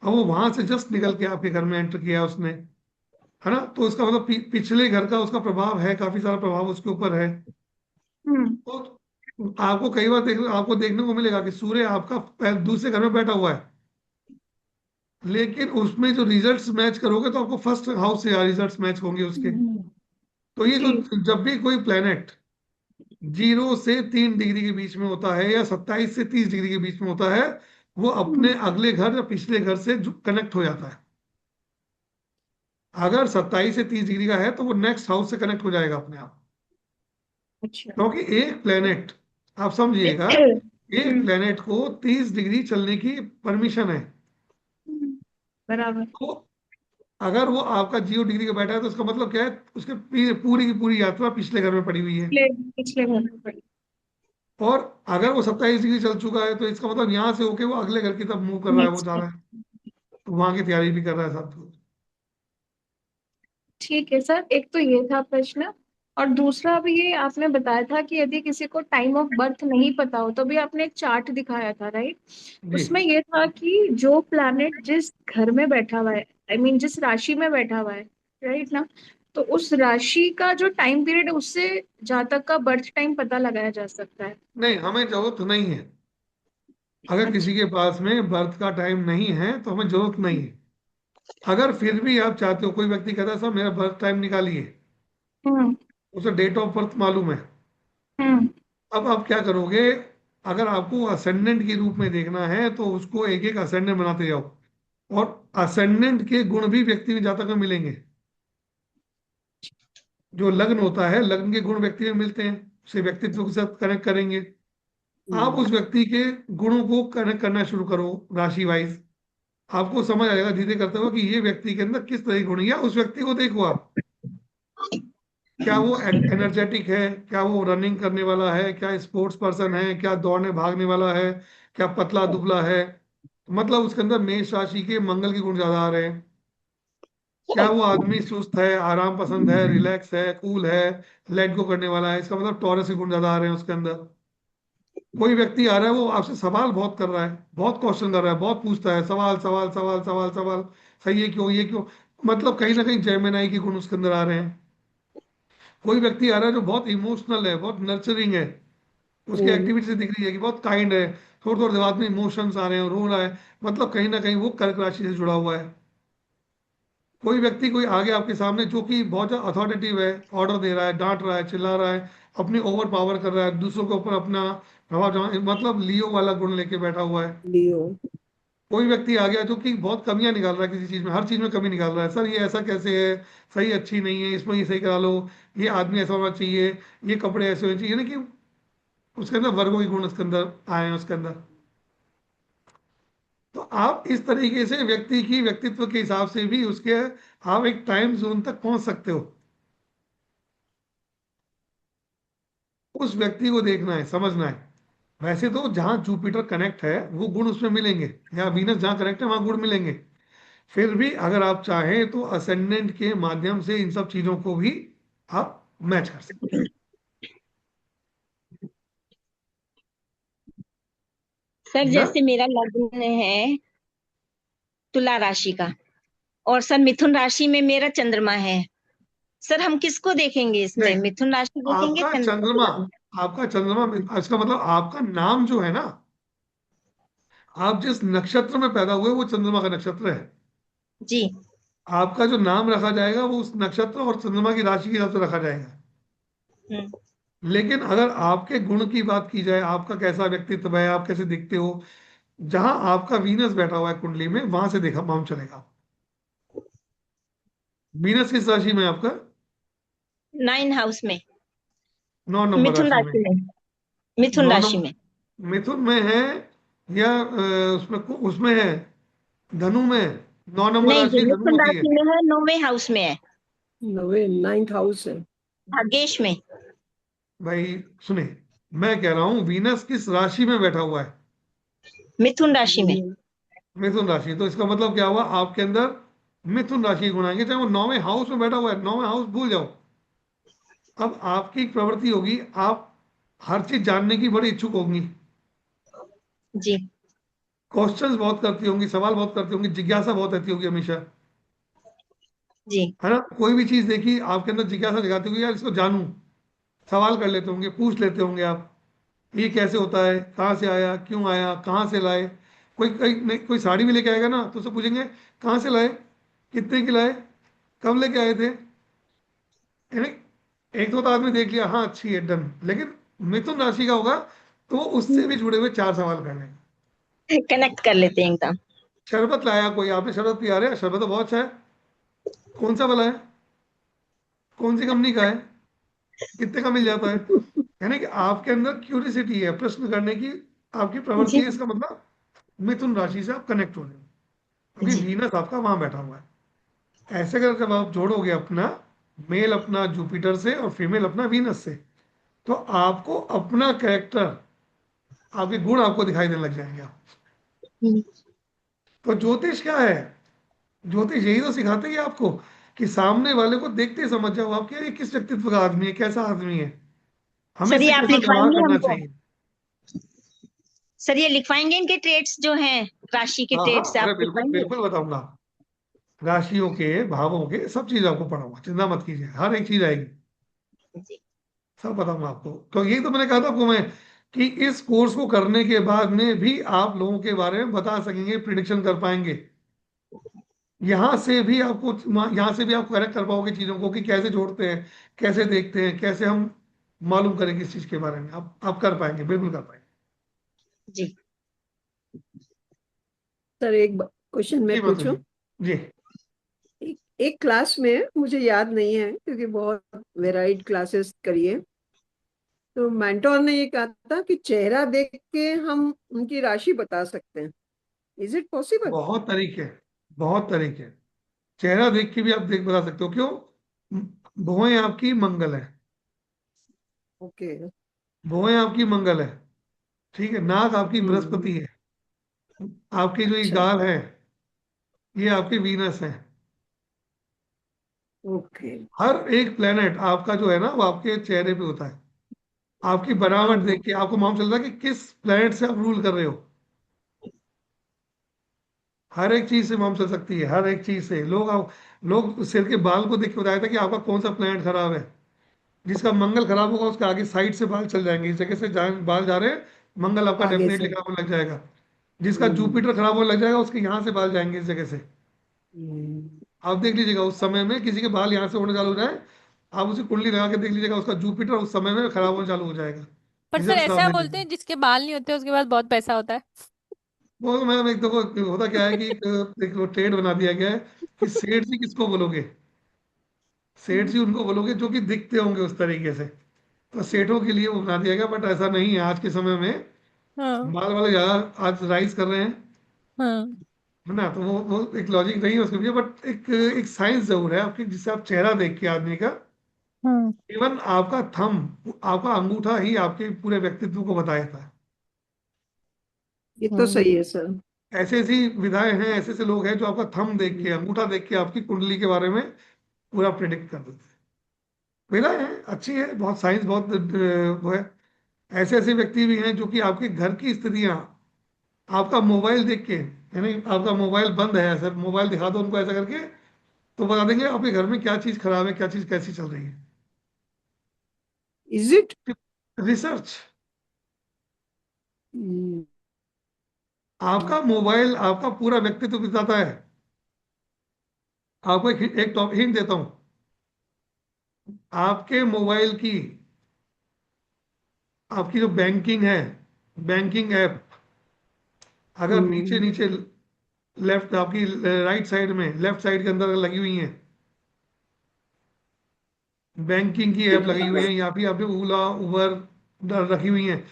Speaker 1: अब वो वहां से जस्ट निकल के आपके घर में एंटर किया है उसने, है ना, तो उसका मतलब पिछले घर का उसका प्रभाव है, काफी सारा प्रभाव उसके ऊपर है।
Speaker 4: हम्म।
Speaker 1: तो आपको कई बार आपको देखने को मिलेगा कि सूर्य आपका दूसरे घर में बैठा हुआ है, लेकिन उसमें जो रिजल्ट्स मैच करोगे तो आपको फर्स्ट हाउस से रिजल्ट्स मैच होंगे उसके।
Speaker 4: हम्म।
Speaker 1: तो ये जो,
Speaker 4: जी।
Speaker 1: जब भी कोई प्लेनेट 0 से 3 डिग्री के बीच में होता है या 27 से 30 डिग्री के बीच में होता है, वो अपने
Speaker 4: हम्म।
Speaker 1: अगले घर या पिछले घर से कनेक्ट हो जाता है। अगर 27 से 30 डिग्री का है तो वो नेक्स्ट हाउस से कनेक्ट हो जाएगा अपने आप।
Speaker 4: अच्छा।
Speaker 1: क्योंकि एक प्लेनेट, आप समझिएगा, एक
Speaker 4: हम्म।
Speaker 1: प्लेनेट को 30 डिग्री चलने की परमिशन है।
Speaker 4: बराबर।
Speaker 1: तो अगर वो आपका 0 डिग्री का बैठा है तो उसका मतलब क्या है, उसके पूरी की पूरी यात्रा पिछले घर में पड़ी हुई है।
Speaker 4: पिछले घर में पड़ी।
Speaker 1: और अगर वो 27 डिग्री चल चुका है तो इसका मतलब यहाँ से होके वो अगले घर की तरफ मूव कर रहा है, वो जा
Speaker 4: नेक्स्ट।
Speaker 1: रहा है, तो वहां की तैयारी भी कर रहा है सब कुछ।
Speaker 4: ठीक है सर, एक तो ये था प्रश्न। और दूसरा भी ये आपने बताया था कि यदि किसी को टाइम ऑफ बर्थ नहीं पता हो तो भी आपने एक चार्ट दिखाया था, राइट?
Speaker 1: जी
Speaker 4: उसमें ये था कि जो प्लैनेट जिस घर में बैठा हुआ है, आई मीन जिस राशि में बैठा हुआ है, राइट ना, तो उस राशि का जो टाइम पीरियड है उससे जातक का बर्थ टाइम पता लगाया जा सकता है।
Speaker 1: नहीं, हमें जरूरत नहीं है। अगर
Speaker 4: अच्छा।
Speaker 1: किसी के पास में बर्थ का टाइम नहीं है तो हमें जरूरत नहीं है। अगर फिर भी आप चाहते हो, कोई व्यक्ति कहता है सर मेरा बर्थ टाइम निकालिए,
Speaker 4: हम्म।
Speaker 1: उसे डेट ऑफ बर्थ मालूम है,
Speaker 4: हम्म।
Speaker 1: अब आप क्या करोगे, अगर आपको असेंडेंट के रूप में देखना है तो उसको एक एक असेंडेंट बनाते जाओ, और असेंडेंट के गुण भी व्यक्ति में जातक में मिलेंगे। जो लग्न होता है, लग्न के गुण व्यक्ति में मिलते हैं, उसे व्यक्तित्व के साथ कनेक्ट करेंगे। आप उस व्यक्ति के गुणों को कनेक्ट करना शुरू करो राशि वाइज, आपको समझ आएगा धीरे करते हुए कि ये व्यक्ति के अंदर किस तरह के गुण है। या उस व्यक्ति को देखो आप, क्या वो एनर्जेटिक है, क्या वो रनिंग करने वाला है, क्या स्पोर्ट्स पर्सन है, क्या दौड़ने भागने वाला है, क्या पतला दुबला है, मतलब उसके अंदर मेष राशि के मंगल के गुण ज्यादा आ रहे हैं। क्या वो आदमी सुस्त है, आराम पसंद है, रिलैक्स है, कूल है, लेट गो करने वाला है, इसका मतलब टॉरस के गुण ज्यादा आ रहे हैं उसके अंदर। कोई व्यक्ति आ रहा है वो आपसे सवाल बहुत कर रहा है, बहुत क्वेश्चन कर रहा है, बहुत पूछता है, सवाल सवाल सवाल सवाल सवाल, सही है क्यों, ये क्यों, मतलब कहीं ना कहीं जेमिनाई के गुण उसके अंदर आ रहे हैं। कोई व्यक्ति आ रहा है जो बहुत इमोशनल है, बहुत नर्चरिंग है, उसकी एक्टिविटी से दिख रही है कि बहुत काइंड है, थोड़ी थोड़ी देर बाद में इमोशंस आ रहे हैं, रो रहा है, मतलब कहीं ना कहीं वो कर्क राशि से जुड़ा हुआ है। कोई व्यक्ति कोई आगे आपके सामने जो कि बहुत ज्यादा अथॉरिटेटिव है, ऑर्डर दे रहा है, डांट रहा है, चिल्ला रहा है, अपनी ओवर पावर कर रहा है, दूसरों के ऊपर अपना प्रभाव मतलब लियो वाला गुण लेके बैठा हुआ है।
Speaker 2: लियो।
Speaker 1: कोई व्यक्ति आ गया जो कि बहुत कमियां निकाल रहा है किसी चीज में, हर चीज में कमी निकाल रहा है, सर ये ऐसा कैसे है, सही अच्छी नहीं है, इसमें ये सही करा लो, ये आदमी ऐसा होना चाहिए, ये कपड़े ऐसे होने चाहिए, ना कि उसके अंदर वर्गों के गुण उसके अंदर आए हैं उसके अंदर। तो आप इस तरीके से व्यक्ति की व्यक्तित्व के हिसाब से भी उसके, आप एक टाइम जोन तक पहुंच सकते हो। उस व्यक्ति को देखना है, समझना है। वैसे तो जहां जुपिटर कनेक्ट है वो गुण उसमें मिलेंगे, या वीनस जहां कनेक्ट है वहां गुण मिलेंगे। फिर भी अगर आप चाहें तो असेंडेंट के माध्यम से इन सब चीजों को भी आप मैच कर सकते हैं।
Speaker 3: सर
Speaker 1: न
Speaker 3: जैसे मेरा लग्न है तुला राशि का, और सर मिथुन राशि में मेरा चंद्रमा है, सर हम किसको देखेंगे इसमें,
Speaker 1: नहीं,
Speaker 3: मिथुन राशि देखेंगे
Speaker 1: आपका
Speaker 3: चंद्रमा
Speaker 1: चंद्रमा,
Speaker 3: को लग्न?
Speaker 1: आपका चंद्रमा, इसका मतलब आपका नाम जो है ना, आप जिस नक्षत्र में पैदा हुए वो चंद्रमा का नक्षत्र है।
Speaker 3: जी।
Speaker 1: आपका जो नाम रखा जाएगा वो उस नक्षत्र और चंद्रमा की राशि के हिसाब से रखा जाएगा।
Speaker 3: हम्म।
Speaker 1: लेकिन अगर आपके गुण की बात की जाए, आपका कैसा व्यक्तित्व है, आप कैसे दिखते हो, जहां आपका वीनस बैठा हुआ है कुंडली में, वहां से देखा मालूम चलेगा। वीनस किस राशि में है आपका?
Speaker 3: 9 हाउस में,
Speaker 1: 9 नंबर
Speaker 3: मिथुन
Speaker 1: राशि में।
Speaker 3: राशि में, मिथुन
Speaker 1: नौ
Speaker 3: राशि में।
Speaker 1: नंबर मिथुन में है, या उसमें उसमें है, धनु में। 9 नंबर
Speaker 3: नहीं जी,
Speaker 1: राशि धनु
Speaker 3: मिथुन
Speaker 1: होती है।
Speaker 3: राशि में है, 9वें हाउस में है,
Speaker 2: नवे 9th हाउस है।
Speaker 3: भाग्येश में।
Speaker 1: भाई सुने, मैं कह रहा हूं वीनस किस राशि में बैठा हुआ है?
Speaker 3: मिथुन राशि में।
Speaker 2: हम्म,
Speaker 1: मिथुन राशि। तो इसका मतलब क्या हुआ, आपके अंदर मिथुन राशि के गुण आएंगे, चाहे वो 9वें हाउस में बैठा हुआ है। 9वां हाउस भूल जाओ। अब आपकी एक प्रवृत्ति होगी, आप हर चीज जानने की बड़ी इच्छुक होंगी,
Speaker 3: जी।
Speaker 1: क्वेश्चंस बहुत करती होंगी, सवाल बहुत करती होंगी, जिज्ञासा बहुत रहती होगी हमेशा,
Speaker 3: जी।
Speaker 1: है ना? कोई भी चीज देखी आपके अंदर जिज्ञासा जगाती होगी, यार इसको जानूं। सवाल कर लेते होंगे, पूछ लेते होंगे आप, ये कैसे होता है, कहाँ से आया, क्यों आया, कहाँ से लाए। कोई कोई नहीं, कोई साड़ी भी लेके आएगा ना तो उससे पूछेंगे कहाँ से लाए, कितने की लाए, कब लेके आए थे। यानी एक दो तो आदमी देख लिया, हाँ अच्छी है, डन। लेकिन मिथुन राशि का होगा तो वो उससे भी जुड़े हुए चार सवाल करने।
Speaker 3: कनेक्ट कर लेते हैं एकदम।
Speaker 1: शरबत लाया कोई, आपने शरबत पिया रहे, शरबत तो बहुत अच्छा है, कौन सा वाला है, कौन सी कंपनी का है, कितने का मिल जाता है। यानी कि आपके अंदर क्यूरियोसिटी है, प्रश्न करने की आपकी प्रवृत्ति
Speaker 3: जी।
Speaker 1: है। इसका मतलब मिथुन राशि से आप कनेक्ट हो रहे हो, क्योंकि
Speaker 3: जी।
Speaker 1: वीनस आपका वहां बैठा हुआ है। ऐसे अगर जब आप जोड़ोगे अपना मेल अपना जुपिटर से और फीमेल अपना वीनस से, तो आपको अपना कैरेक्टर, आपके गुण आपको दिखाई देने लग जाएंगे।
Speaker 3: हम्म।
Speaker 1: तो ज्योतिष क्या है? ज्योतिष यही तो सिखाते हैं आपको कि सामने वाले को देखते ही समझ जाओ आप कि ये किस व्यक्तित्व का आदमी है, कैसा आदमी है, हमें
Speaker 3: सर ये
Speaker 1: इससे
Speaker 3: आप
Speaker 1: कैसा व्यवहार
Speaker 3: लिखवाएंगे
Speaker 1: करना
Speaker 3: हमको,
Speaker 1: चाहिए।
Speaker 3: सर ये लिखवाएंगे इनके ट्रेड्स जो हैं, राशि के
Speaker 1: हाँ हाँ,
Speaker 3: ट्रेड्स
Speaker 1: अरे
Speaker 3: आप
Speaker 1: बिल्कुल
Speaker 3: लिखवाएंगे?
Speaker 1: बिल्कुल बताऊंगा। राशियों के, भावों के, सब चीज आपको पढ़ाऊंगा, चिंता मत कीजिए, हर एक चीज आएगी,
Speaker 3: जी।
Speaker 1: सब बताऊंगा आपको। तो यही तो मैंने कहा था आपको मैं, कि इस कोर्स को करने के बाद में भी आप लोगों के बारे में बता सकेंगे, प्रिडिक्शन कर पाएंगे। यहाँ से भी आपको, यहाँ से भी आप करेक्ट कर पाओगे चीजों को, कि कैसे जोड़ते हैं, कैसे देखते हैं, कैसे हम मालूम करेंगे इस चीज के बारे में। आप कर पाएंगे, बिल्कुल कर पाएंगे।
Speaker 3: जी।
Speaker 2: सर एक क्वेश्चन मैं
Speaker 1: जी
Speaker 2: पूछूं?
Speaker 1: बताइए। जी।
Speaker 2: एक क्लास में, मुझे याद नहीं है क्योंकि बहुत वेराइड क्लासेस करिए, तो मेंटोर ने ये कहा था कि चेहरा देख के हम उनकी राशि बता सकते हैं। Is it possible?
Speaker 1: बहुत तरीके, बहुत तरीके। चेहरा देख के भी आप देख बता सकते हो। क्यों? भुवें आपकी मंगल है,
Speaker 2: ओके।
Speaker 1: भुवें आपकी मंगल है, ठीक है, नाक आपकी
Speaker 2: हम्म।
Speaker 1: बृहस्पति है, आपकी जो ये
Speaker 2: अच्छा।
Speaker 1: गाल है ये आपकी वीनस है।
Speaker 2: ओके।
Speaker 1: हर एक प्लेनेट आपका जो है ना वो आपके चेहरे पे होता है। आपकी
Speaker 2: हाँ
Speaker 1: बनावट
Speaker 2: हाँ।
Speaker 1: देख के आपको मालूम चलता है कि किस प्लेनेट से आप रूल कर रहे हो। हर एक चीज से मालूम चल सकती है, हर एक चीज से। लोग सिर के बाल को देख के बताया था कि आपका कौन सा प्लेनेट खराब है। जिसका मंगल खराब होगा उसके आगे साइड से बाल चल जाएंगे, इस जगह से बाल जा रहे हैं, मंगल आपका
Speaker 2: आगे से।
Speaker 1: डेफिनेटली खराब होने लग जाएगा। जिसका
Speaker 2: हम्म।
Speaker 1: जुपिटर खराब होने लग जाएगा उसके यहाँ से बाल जाएंगे, इस जगह से।
Speaker 2: हम्म।
Speaker 1: आप देख लीजिएगा उस समय में किसी के बाल यहाँ से होने चालू हो जाए, आप उसे कुंडली लगा के देख लीजिएगा, उसका जुपिटर उस समय में खराब होना चालू हो जाएगा।
Speaker 5: पर सर
Speaker 1: रिजल्ट
Speaker 5: ऐसा
Speaker 1: सामने
Speaker 5: बोलते
Speaker 1: मिलेगा।
Speaker 5: हैं जिसके बाल नहीं होते उसके पास बहुत पैसा होता है।
Speaker 1: वो तो मैम एक दफा होता क्या है कि एक वो ट्रेड बना दिया गया है कि सेठ जी किसको बोलोगे, सेठ जी उनको बोलोगे जो कि दिखते होंगे उस तरीके से। तो सेठों के लिए वो बना दिया गया, बट ऐसा नहीं है आज के समय में।
Speaker 5: हाँ।
Speaker 1: बाल वाले ज्यादा आज राइज कर रहे हैं,
Speaker 5: हाँ।
Speaker 1: है ना? तो वो एक लॉजिक नहीं है उसके पीछे, बट एक एक साइंस जरूर है आपकी, जिससे आप चेहरा देख के आदमी का,
Speaker 5: हाँ।
Speaker 1: इवन आपका थंब, आपका अंगूठा ही आपके पूरे व्यक्तित्व को बता देता है।
Speaker 2: ये तो
Speaker 5: हम्म।
Speaker 2: सही है सर।
Speaker 1: ऐसे ऐसी विधाएं हैं, ऐसे ऐसे लोग हैं जो आपका थंब देख के,
Speaker 2: हम्म।
Speaker 1: अंगूठा देख के आपकी कुंडली के बारे में पूरा प्रिडिक्ट कर देते हैं। विधाएं हैं, अच्छी है, बहुत साइंस, बहुत वो है। ऐसे ऐसे व्यक्ति भी हैं जो कि आपके घर की स्थितियां आपका मोबाइल देख के, यानी आपका मोबाइल बंद है, सर मोबाइल दिखा दो उनको ऐसा करके, तो बता देंगे आपके घर में क्या चीज खराब है, क्या चीज कैसी चल रही है।
Speaker 2: Is it?
Speaker 1: रिसर्च। आपका मोबाइल आपका पूरा व्यक्तित्व बताता है। आपको एक टॉप हिंट देता हूं। आपके मोबाइल की, आपकी जो बैंकिंग है, बैंकिंग ऐप, अगर नीचे नीचे लेफ्ट, आपकी राइट साइड में, लेफ्ट साइड के अंदर लगी हुई है, बैंकिंग की ऐप लगी हुई है, या फिर आपने ओला उबर रखी हुई है,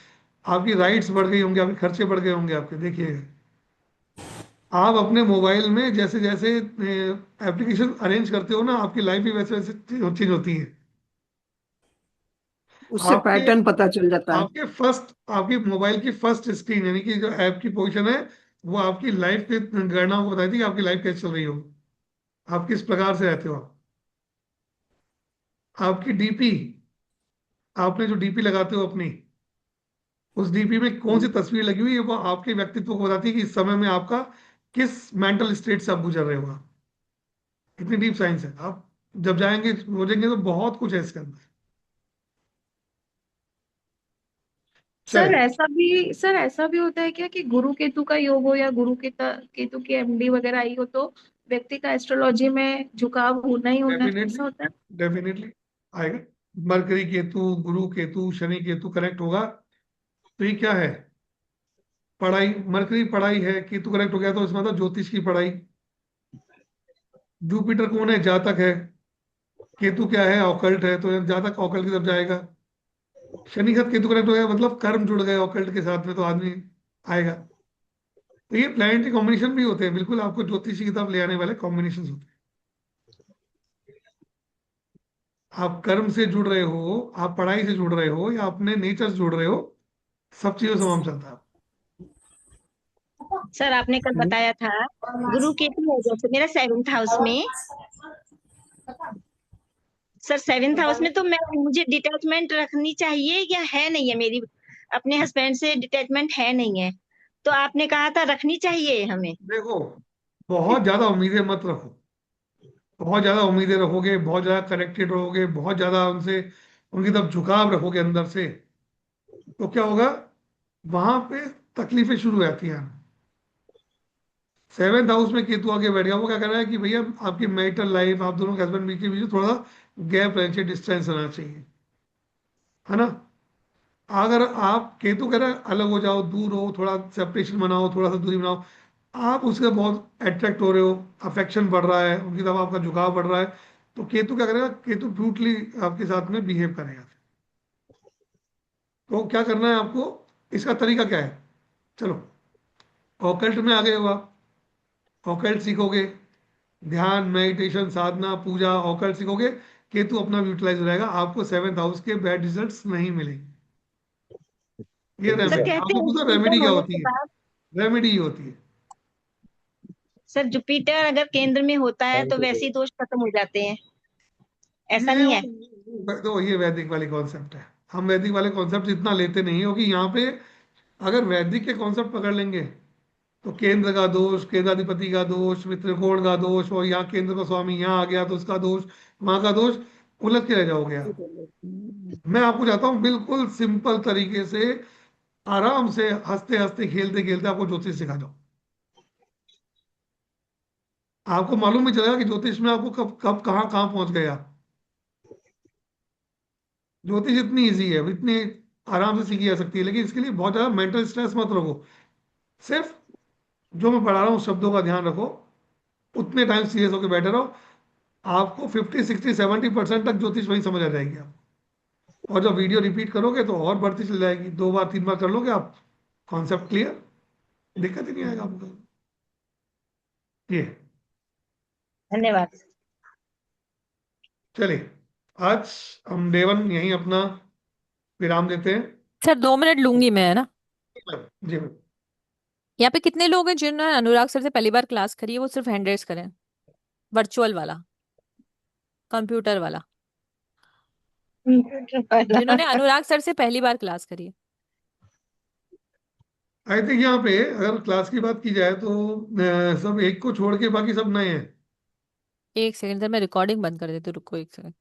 Speaker 1: आपकी राइट्स बढ़ गई होंगी, आपके खर्चे बढ़ गए होंगे आपके, देखिएगा। आप अपने मोबाइल में जैसे जैसे एप्लीकेशन अरेंज करते हो ना, आपकी लाइफ भी वैसे वैसे चेंज होती है।
Speaker 2: उससे
Speaker 1: आपके
Speaker 2: पैटर्न पता चल जाता है।
Speaker 1: आपके फर्स्ट, आपकी मोबाइल की फर्स्ट स्क्रीन, यानी कि जो ऐप की पोजीशन है, वो आपकी लाइफ के गणना को बताती है कि आपकी लाइफ कैसे चल रही हो, आप किस प्रकार से रहते हो। आपकी डीपी, आपने जो डीपी लगाते हो अपनी, उस डीपी में कौन सी तस्वीर लगी हुई है, वो आपके व्यक्तित्व को बताती है कि इस समय में आपका किस मेंटल स्टेट से आप गुजर रहे हो। इतनी डीप साइंस है। आप जब जाएंगे खोजेंगे तो बहुत कुछ है इसके अंदर।
Speaker 4: सर
Speaker 1: चलिए।
Speaker 4: ऐसा भी होता है क्या कि गुरु केतु का योग हो या केतु की एमडी वगैरह आई हो तो व्यक्ति का एस्ट्रोलॉजी में झुकाव होना ही होना है,
Speaker 1: डेफिनेटली,
Speaker 4: ऐसा होता है?
Speaker 1: डेफिनेटली आएगा। मरकरी केतु, गुरु केतु, शनि केतु कनेक्ट होगा, तो ये क्या है? पढ़ाई, मरकरी पढ़ाई है, केतु कनेक्ट हो गया तो इसमें मतलब ज्योतिष की पढ़ाई। जुपिटर कौन है? जातक है। केतु क्या है? ऑकल्ट है, तो जातक ऑकल्ट की तरफ जाएगा। शनि के साथ केतु कनेक्ट हो गया मतलब कर्म जुड़ गए ऑकल्ट के साथ में, तो आदमी आएगा। तो ये प्लैनेटरी कॉम्बिनेशन भी होते हैं, बिल्कुल आपको ज्योतिषी की तरफ ले आने वाले कॉम्बिनेशन होते हैं। आप कर्म से जुड़ रहे हो, आप पढ़ाई से जुड़ रहे हो, या अपने नेचर से जुड़ रहे हो, सब चीजों से मालूम चलता है।
Speaker 3: सर आपने कल बताया था गुरु केतु है जैसे मेरा 7th हाउस में। सर 7th हाउस में तो मैं मुझे डिटैचमेंट रखनी चाहिए या है नहीं है मेरी, अपने हस्बैंड से डिटैचमेंट है नहीं है, तो आपने कहा था रखनी चाहिए हमें।
Speaker 1: देखो, बहुत ज्यादा उम्मीदें मत रखो। बहुत ज्यादा उम्मीदें रखोगे, बहुत ज्यादा कनेक्टेड रहोगे, बहुत ज्यादा उनसे, उनकी तरफ झुकाव रखोगे अंदर से, तो क्या होगा? वहां पे तकलीफें शुरू हो जाती हैं। सेवेंथ हाउस में केतु आके बैठ गया, वो क्या कर रहा है कि भैया आपकी मैरिटल लाइफ, आप दोनों के हस्बैंड बीच के बीच थोड़ा गैप रहना चाहिए, डिस्टेंस रहना चाहिए, है ना? अगर आप, केतु कह रहा है अलग हो जाओ, दूर हो, थोड़ा सेपरेशन बनाओ, थोड़ा सा दूरी बनाओ, आप उससे बहुत अट्रैक्ट हो रहे हो, अफेक्शन बढ़ रहा है उनकी तरफ, आपका झुकाव बढ़ रहा है, तो केतु क्या करेगा? केतु ब्रूटली आपके साथ में बिहेव करेगा। तो क्या करना है आपको? इसका तरीका क्या है? चलो, ऑकल्ट में आ गए हो आप, ऑकल्ट सीखोगे, ध्यान, मेडिटेशन, साधना, पूजा, ऑकल्ट सीखोगे, केतु अपना यूटिलाइज रहेगा, आपको सेवेंथ हाउस के बैड रिजल्ट्स नहीं मिलेंगे। ये
Speaker 3: सर
Speaker 1: रेमेडी,
Speaker 3: कहते
Speaker 1: आपको
Speaker 3: हैं
Speaker 1: पता रेमेडी
Speaker 3: जुपिटर
Speaker 1: क्या
Speaker 3: होने
Speaker 1: होती
Speaker 3: के
Speaker 1: है?
Speaker 3: बाद,
Speaker 1: रेमेडी ये होती है।
Speaker 3: सर जुपिटर अगर केंद्र में होता है तो वैसे ही दोष खत्म हो जाते हैं, ऐसा
Speaker 1: ये
Speaker 3: नहीं है?
Speaker 1: तो ये वैदिक वाली कॉन्सेप्ट है। हम वैदिक वाले कॉन्सेप्ट इतना लेते नहीं, क्योंकि यहाँ पे अगर वैदिक के कॉन्सेप्ट पकड़ लेंगे तो केंद्र का दोष, केंद्राधिपति का दोष, मित्रकोण का दोष, और यहाँ केंद्र का स्वामी यहाँ आ गया तो उसका दोष, वहां का दोष, उलझ के रह जाओगे आप। मैं आपको चाहता हूँ बिल्कुल सिंपल तरीके से, आराम से, हंसते हंसते, खेलते खेलते आपको ज्योतिष सिखा दो। आपको मालूम ही चलेगा कि ज्योतिष में आपको कब कब कहाँ कहाँ पहुंच गए आप। ज्योतिष इतनी इजी है, इतनी आराम से सीखी जा सकती है, लेकिन इसके लिए बहुत ज्यादा मेंटल स्ट्रेस मत रखो। सिर्फ जो मैं पढ़ा रहा हूँ शब्दों का ध्यान रखो, उतने टाइम सीरियस होकर बैठे रहो। आपको 50, 60, 70% तक ज्योतिष वही समझ आ जाएगी आप। और जब वीडियो रिपीट करोगे तो और बढ़ती चली जाएगी, 2 बार 3 बार कर लोगे आप, कॉन्सेप्ट क्लियर, दिक्कत ही नहीं आएगा आपको। ये,
Speaker 3: धन्यवाद।
Speaker 1: चलिए, आज हम डे 1 यहीं अपना विराम देते हैं।
Speaker 5: सर 2 मिनट लूंगी मैं, है ना?
Speaker 1: जी मैम।
Speaker 5: यहाँ पे कितने लोग हैं जिन्होंने अनुराग सर से पहली बार क्लास करी है? वो सिर्फ हैंड रेस करें, वर्चुअल वाला, कंप्यूटर वाला, जिन्होंने अनुराग सर से पहली बार क्लास करी है।
Speaker 1: आई थिंक यहाँ पे अगर क्लास की बात की जाए तो सब एक को छोड़ के बाकी सब नए हैं।
Speaker 5: एक सेकंड सर, मैं रिकॉर्डिंग बंद कर देती हूँ, रुको एक सेकंड।